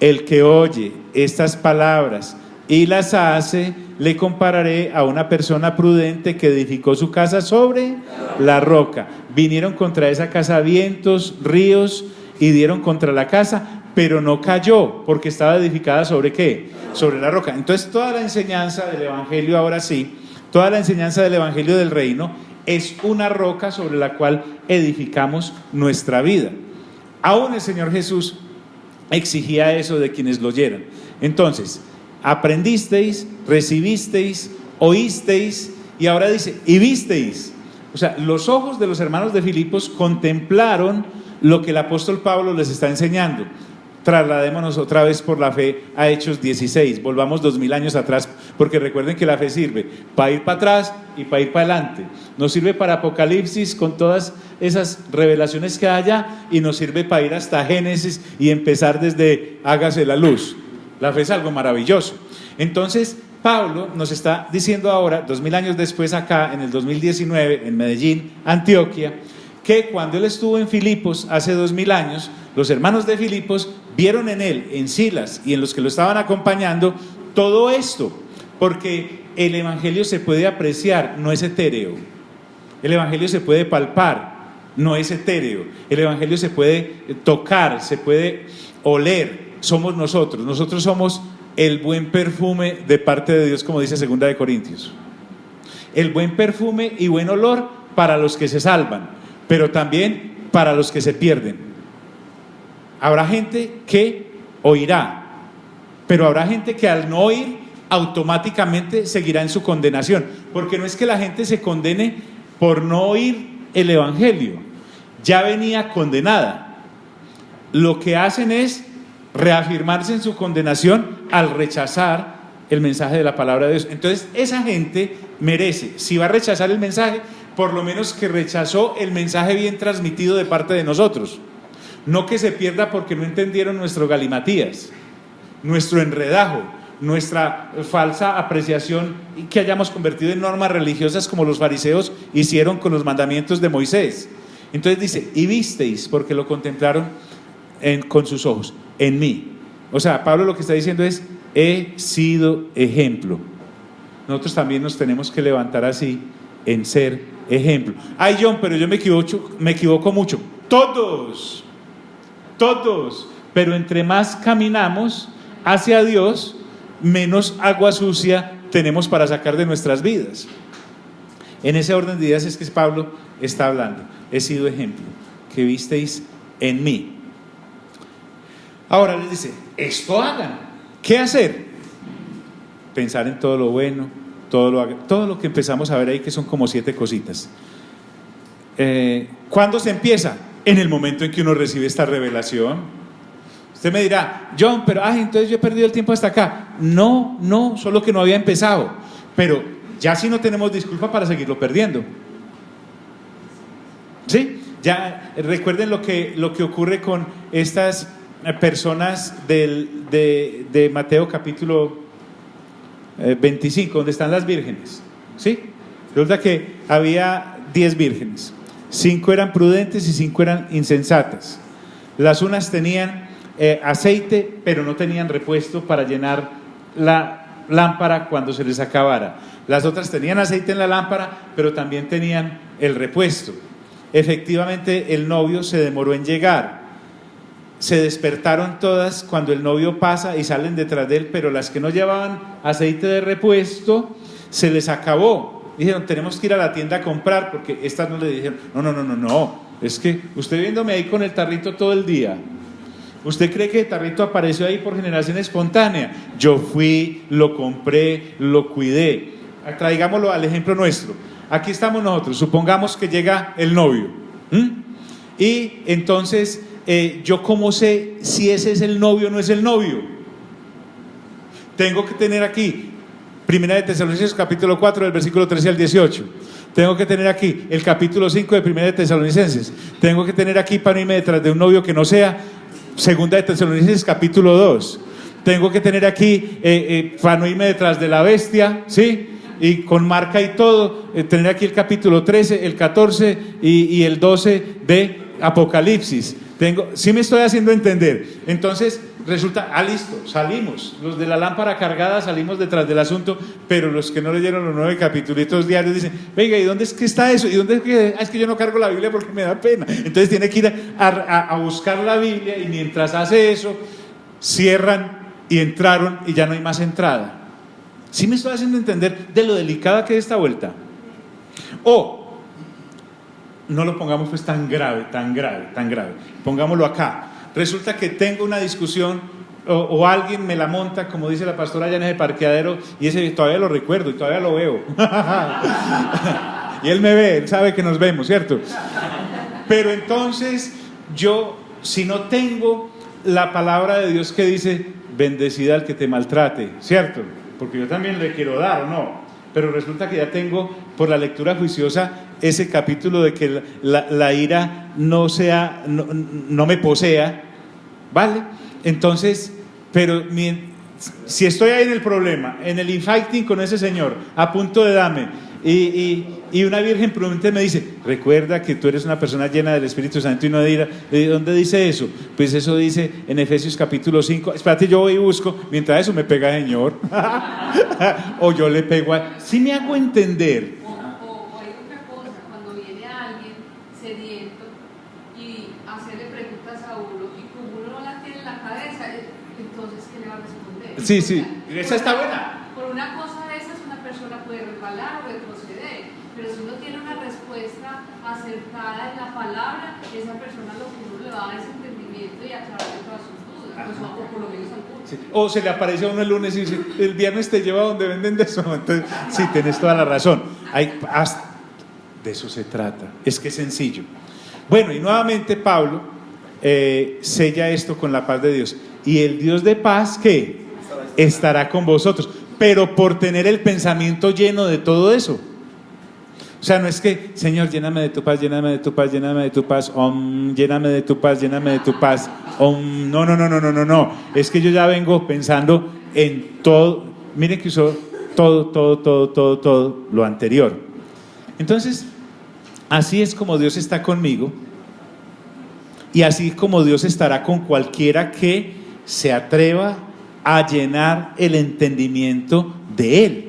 el que oye estas palabras y las hace, le compararé a una persona prudente que edificó su casa sobre la roca. Vinieron contra esa casa vientos, ríos, y dieron contra la casa, pero no cayó, porque estaba edificada ¿sobre qué? Sobre la roca. Entonces toda la enseñanza del Evangelio, ahora sí, toda la enseñanza del Evangelio del Reino es una roca sobre la cual edificamos nuestra vida. Aún el Señor Jesús exigía eso de quienes lo oyeran. Entonces, aprendisteis, recibisteis, oísteis, y ahora dice, y visteis. O sea, los ojos de los hermanos de Filipos contemplaron lo que el apóstol Pablo les está enseñando. Trasladémonos otra vez por la fe a Hechos 16, volvamos 2000 años atrás, porque recuerden que la fe sirve para ir para atrás y para ir para adelante. Nos sirve para Apocalipsis con todas esas revelaciones que haya, y nos sirve para ir hasta Génesis y empezar desde hágase la luz. La fe es algo maravilloso. Entonces Pablo nos está diciendo ahora, 2000 años después, acá en el 2019, en Medellín, Antioquia, que cuando él estuvo en Filipos hace 2000 años, los hermanos de Filipos vieron en él, en Silas y en los que lo estaban acompañando, todo esto, porque el Evangelio se puede apreciar, no es etéreo. El Evangelio se puede palpar, no es etéreo. El Evangelio se puede tocar, se puede oler. Somos nosotros somos el buen perfume de parte de Dios, como dice 2 de Corintios. El buen perfume y buen olor para los que se salvan, pero también para los que se pierden. Habrá gente que oirá, pero habrá gente que al no oír automáticamente seguirá en su condenación, porque no es que la gente se condene por no oír el Evangelio, ya venía condenada. Lo que hacen es reafirmarse en su condenación al rechazar el mensaje de la palabra de Dios. Entonces esa gente merece, si va a rechazar el mensaje, por lo menos que rechazó el mensaje bien transmitido de parte de nosotros. No que se pierda porque no entendieron nuestro galimatías, nuestro enredajo, nuestra falsa apreciación, y que hayamos convertido en normas religiosas como los fariseos hicieron con los mandamientos de Moisés. Entonces dice, y visteis, porque lo contemplaron con sus ojos, en mí. O sea, Pablo lo que está diciendo es, he sido ejemplo. nosotros también nos tenemos que levantar así en ser ejemplo. Ay, John, pero yo me equivoco mucho. Todos, pero entre más caminamos hacia Dios, menos agua sucia tenemos para sacar de nuestras vidas. En ese orden de ideas es que Pablo está hablando. He sido ejemplo que visteis en mí. Ahora les dice, esto hagan. ¿Qué hacer? Pensar en todo lo bueno, todo lo que empezamos a ver ahí, que son como 7 cositas. ¿Cuándo se empieza? En el momento en que uno recibe esta revelación. Usted me dirá, John, pero entonces yo he perdido el tiempo hasta acá. No, solo que no había empezado. Pero ya sí no tenemos disculpa para seguirlo perdiendo. ¿Sí? Ya recuerden lo que ocurre con estas personas de Mateo capítulo 25, donde están las vírgenes. ¿Sí? Resulta que había 10 vírgenes. 5 eran prudentes y 5 eran insensatas. Las unas tenían aceite, pero no tenían repuesto para llenar la lámpara cuando se les acabara. Las otras tenían aceite en la lámpara, pero también tenían el repuesto. Efectivamente, el novio se demoró en llegar. Se despertaron todas cuando el novio pasa y salen detrás de él, pero las que no llevaban aceite de repuesto se les acabó. Dijeron, tenemos que ir a la tienda a comprar, porque estas no le dijeron, no, es que usted viéndome ahí con el tarrito todo el día, ¿usted cree que el tarrito apareció ahí por generación espontánea? Yo fui, lo compré, lo cuidé. Traigámoslo al ejemplo nuestro. Aquí estamos nosotros, supongamos que llega el novio, y entonces yo cómo sé si ese es el novio o no es el novio. Tengo que tener aquí Primera de Tesalonicenses capítulo 4 del versículo 13 al 18. Tengo que tener aquí el capítulo 5 de Primera de Tesalonicenses. Tengo que tener aquí para irme detrás de un novio que no sea Segunda de Tesalonicenses capítulo 2. Tengo que tener aquí para no irme detrás de la bestia, ¿sí? Y con marca y todo, tener aquí el capítulo 13, el 14 y el 12 de Apocalipsis. Sí me estoy haciendo entender. Entonces resulta, listo, salimos. Los de la lámpara cargada salimos detrás del asunto, pero los que no leyeron los 9 capítulos diarios dicen, venga, ¿y dónde es que está eso? ¿Y dónde es que? Es que yo no cargo la Biblia porque me da pena. Entonces tiene que ir a buscar la Biblia, y mientras hace eso, cierran y entraron y ya no hay más entrada. ¿Sí me estoy haciendo entender de lo delicada que es esta vuelta? O no lo pongamos pues tan grave. Pongámoslo acá. Resulta que tengo una discusión o alguien me la monta, como dice la pastora allá en ese parqueadero, y ese todavía lo recuerdo y todavía lo veo. Y él me ve, él sabe que nos vemos, ¿cierto? Pero entonces yo, si no tengo la palabra de Dios que dice, bendecida al que te maltrate, ¿cierto? Porque yo también le quiero dar, ¿o no? Pero resulta que ya tengo, por la lectura juiciosa, ese capítulo de que la ira no me posea, ¿vale? Entonces, pero si estoy ahí en el problema, en el infighting con ese señor, a punto de darme, y una virgen prudente me dice, recuerda que tú eres una persona llena del Espíritu Santo y no de ira. ¿Dónde dice eso? Pues eso dice en Efesios capítulo 5. Espérate, yo voy y busco. Mientras eso me pega el Señor. O yo le pego ¿sí me hago entender? O hay otra cosa, cuando viene alguien sediento y hacerle preguntas a uno, y como uno no la tiene en la cabeza, entonces ¿qué le va a responder? Sí, esa está buena. Por una cosa de esas una persona puede resbalar o retroceder, pero si uno tiene una respuesta acertada en la palabra, esa persona lo que uno le va a dar es entendimiento y aclarar todas sus dudas, pues, o por lo menos algunas. Sí. O se le aparece a uno el lunes y dice, el viernes te lleva donde venden de eso. Entonces, sí, tenés toda la razón. De eso se trata. Es que es sencillo. Bueno, y nuevamente Pablo sella esto con la paz de Dios. Y el Dios de paz, ¿qué? Estará con vosotros. Pero por tener el pensamiento lleno de todo eso. O sea, no es que, Señor, lléname de tu paz, lléname de tu paz, lléname de tu paz, lléname de tu paz, lléname de tu paz. No. Es que yo ya vengo pensando en todo. Miren que usó todo lo anterior. Entonces, así es como Dios está conmigo, y así como Dios estará con cualquiera que se atreva a llenar el entendimiento de Él.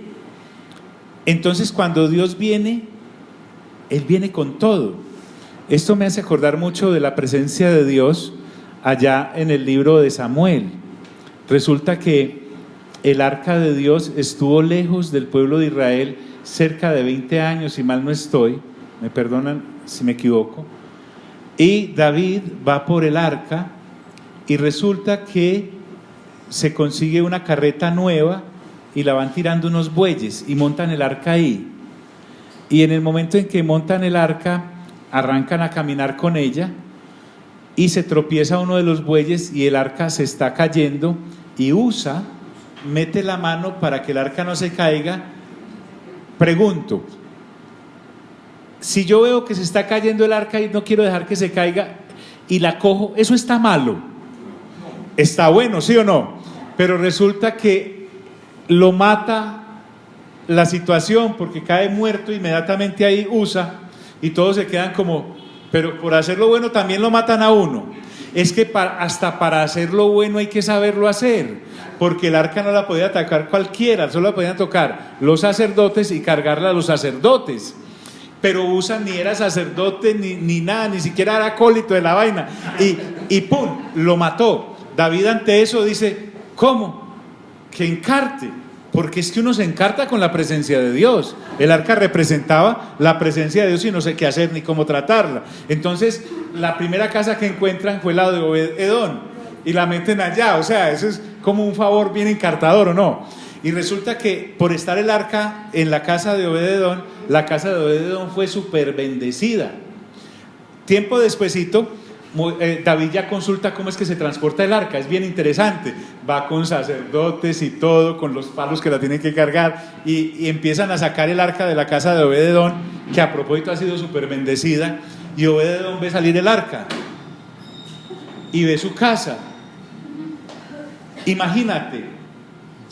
Entonces cuando Dios viene, Él viene con todo. Esto me hace acordar mucho de la presencia de Dios allá en el libro de Samuel. Resulta que el arca de Dios estuvo lejos del pueblo de Israel cerca de 20 años, si mal no estoy, me perdonan si me equivoco, y David va por el arca y resulta que se consigue una carreta nueva y la van tirando unos bueyes y montan el arca ahí, y en el momento en que montan el arca arrancan a caminar con ella y se tropieza uno de los bueyes y el arca se está cayendo y Usa mete la mano para que el arca no se caiga. Pregunto, si yo veo que se está cayendo el arca y no quiero dejar que se caiga y la cojo, ¿eso está malo? Está bueno, ¿sí o no? Pero resulta que lo mata la situación porque cae muerto inmediatamente ahí Usa y todos se quedan como, pero por hacerlo bueno también lo matan a uno. Es que hasta para hacerlo bueno hay que saberlo hacer, porque el arca no la podía atacar cualquiera, solo la podían tocar los sacerdotes y cargarla a los sacerdotes. Pero Usa ni era sacerdote ni nada, ni siquiera era acólito de la vaina, y ¡pum!, lo mató. David ante eso dice, ¿cómo? Que encarte, porque es que uno se encarta con la presencia de Dios. El arca representaba la presencia de Dios y no sé qué hacer ni cómo tratarla. Entonces la primera casa que encuentran fue la de Obed-Edom y la meten allá. O sea, eso es como un favor bien encartador, ¿o no? Y resulta que por estar el arca en la casa de Obed-Edom, la casa de Obed-Edom fue súper bendecida. Tiempo despuesito, David ya consulta cómo es que se transporta el arca. Es bien interesante, va con sacerdotes y todo, con los palos que la tienen que cargar, y empiezan a sacar el arca de la casa de Obed-Edom, que a propósito ha sido súper bendecida, y Obed-Edom ve salir el arca y ve su casa. Imagínate,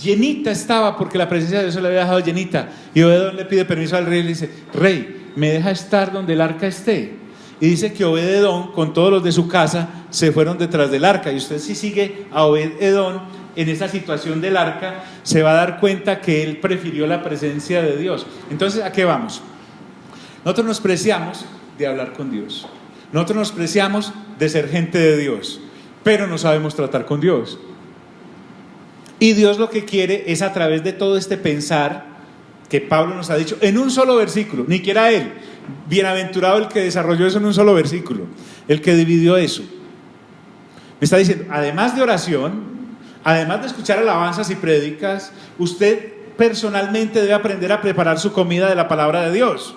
llenita estaba, porque la presencia de Dios se la había dejado llenita, y Obed-Edom le pide permiso al rey y le dice, rey, ¿me deja estar donde el arca esté? Y dice que Obed-Edom con todos los de su casa se fueron detrás del arca. Y usted, si sigue a Obed-Edom en esa situación del arca, se va a dar cuenta que él prefirió la presencia de Dios. Entonces, ¿a qué vamos? Nosotros nos preciamos de hablar con Dios, nosotros nos preciamos de ser gente de Dios, pero no sabemos tratar con Dios. Y Dios lo que quiere es, a través de todo este pensar que Pablo nos ha dicho en un solo versículo, ni quiera él, bienaventurado el que desarrolló eso en un solo versículo, el que dividió eso. Me está diciendo, además de oración, además de escuchar alabanzas y prédicas, usted personalmente debe aprender a preparar su comida de la palabra de Dios.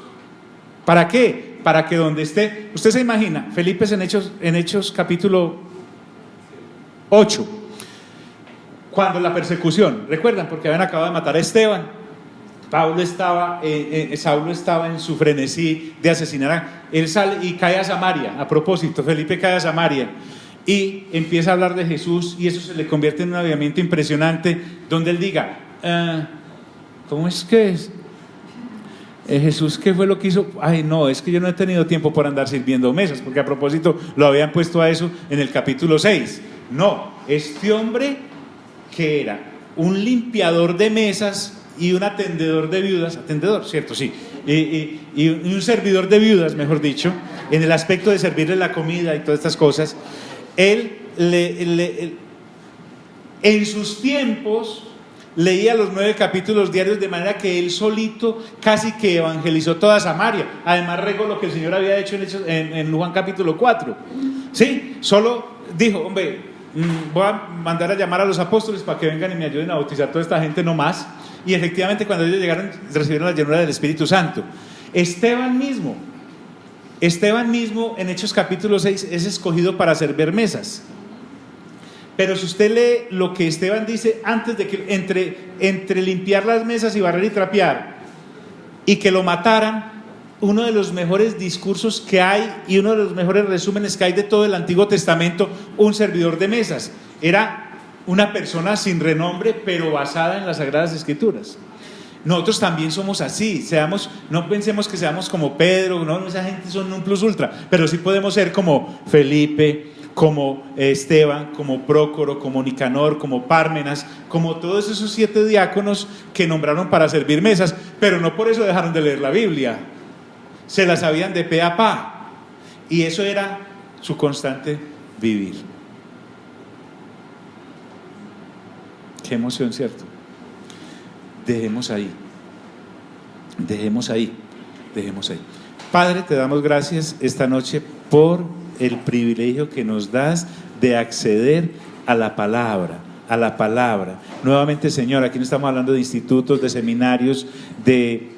¿Para qué? Para que donde esté, usted se imagina, Felipe en Hechos capítulo 8, cuando la persecución, recuerdan, porque habían acabado de matar a Esteban. Saulo estaba en su frenesí de asesinar. Él sale y cae a Samaria. A propósito, Felipe cae a Samaria y empieza a hablar de Jesús, y eso se le convierte en un avivamiento impresionante, donde él diga, ¿cómo es que es? Jesús, ¿qué fue lo que hizo? Ay, no, es que yo no he tenido tiempo por andar sirviendo mesas, porque a propósito lo habían puesto a eso en el capítulo 6. No, este hombre que era un limpiador de mesas y un atendedor de viudas, atendedor, ¿cierto? Sí, y un servidor de viudas, mejor dicho, en el aspecto de servirle la comida y todas estas cosas. Él en sus tiempos leía los 9 capítulos diarios, de manera que él solito casi que evangelizó toda Samaria. Además regó lo que el Señor había hecho en Juan capítulo 4. Sí, solo dijo, hombre, voy a mandar a llamar a los apóstoles para que vengan y me ayuden a bautizar toda esta gente, no más. Y efectivamente, cuando ellos llegaron, recibieron la llenura del Espíritu Santo. Esteban mismo en Hechos capítulo 6 es escogido para servir mesas. Pero si usted lee lo que Esteban dice antes de que entre limpiar las mesas y barrer y trapear y que lo mataran, uno de los mejores discursos que hay y uno de los mejores resúmenes que hay de todo el Antiguo Testamento, un servidor de mesas, era una persona sin renombre, pero basada en las Sagradas Escrituras. Nosotros también somos así, no pensemos que seamos como Pedro, no, esa gente son un plus ultra, pero sí podemos ser como Felipe, como Esteban, como Prócoro, como Nicanor, como Pármenas, como todos esos 7 diáconos que nombraron para servir mesas, pero no por eso dejaron de leer la Biblia, se la sabían de pe a pa, y eso era su constante vivir. Qué emoción, ¿cierto? Dejemos ahí. Padre, te damos gracias esta noche por el privilegio que nos das de acceder a la palabra. Nuevamente, Señor, aquí no estamos hablando de institutos, de seminarios, de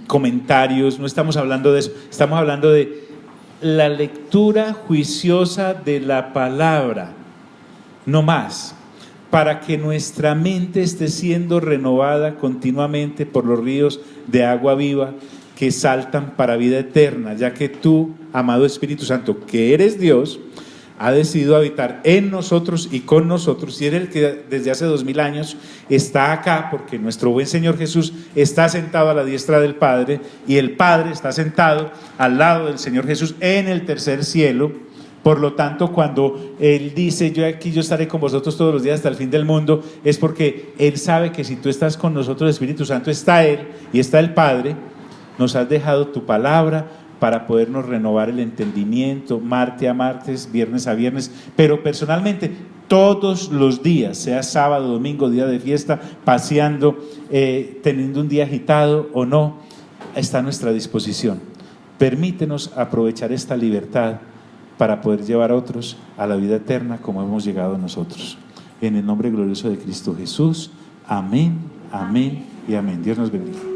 comentarios, no estamos hablando de eso, estamos hablando de la lectura juiciosa de la palabra, no más, para que nuestra mente esté siendo renovada continuamente por los ríos de agua viva que saltan para vida eterna, ya que tú, amado Espíritu Santo, que eres Dios, ha decidido habitar en nosotros y con nosotros, y eres el que desde hace 2000 años está acá, porque nuestro buen Señor Jesús está sentado a la diestra del Padre, y el Padre está sentado al lado del Señor Jesús en el tercer cielo. Por lo tanto, cuando Él dice, yo estaré con vosotros todos los días hasta el fin del mundo, es porque Él sabe que si tú estás con nosotros, el Espíritu Santo, está Él y está el Padre. Nos has dejado tu palabra para podernos renovar el entendimiento, martes a martes, viernes a viernes, pero personalmente todos los días, sea sábado, domingo, día de fiesta, paseando, teniendo un día agitado o no, está a nuestra disposición. Permítenos aprovechar esta libertad para poder llevar a otros a la vida eterna como hemos llegado nosotros. En el nombre glorioso de Cristo Jesús, amén, amén y amén. Dios nos bendiga.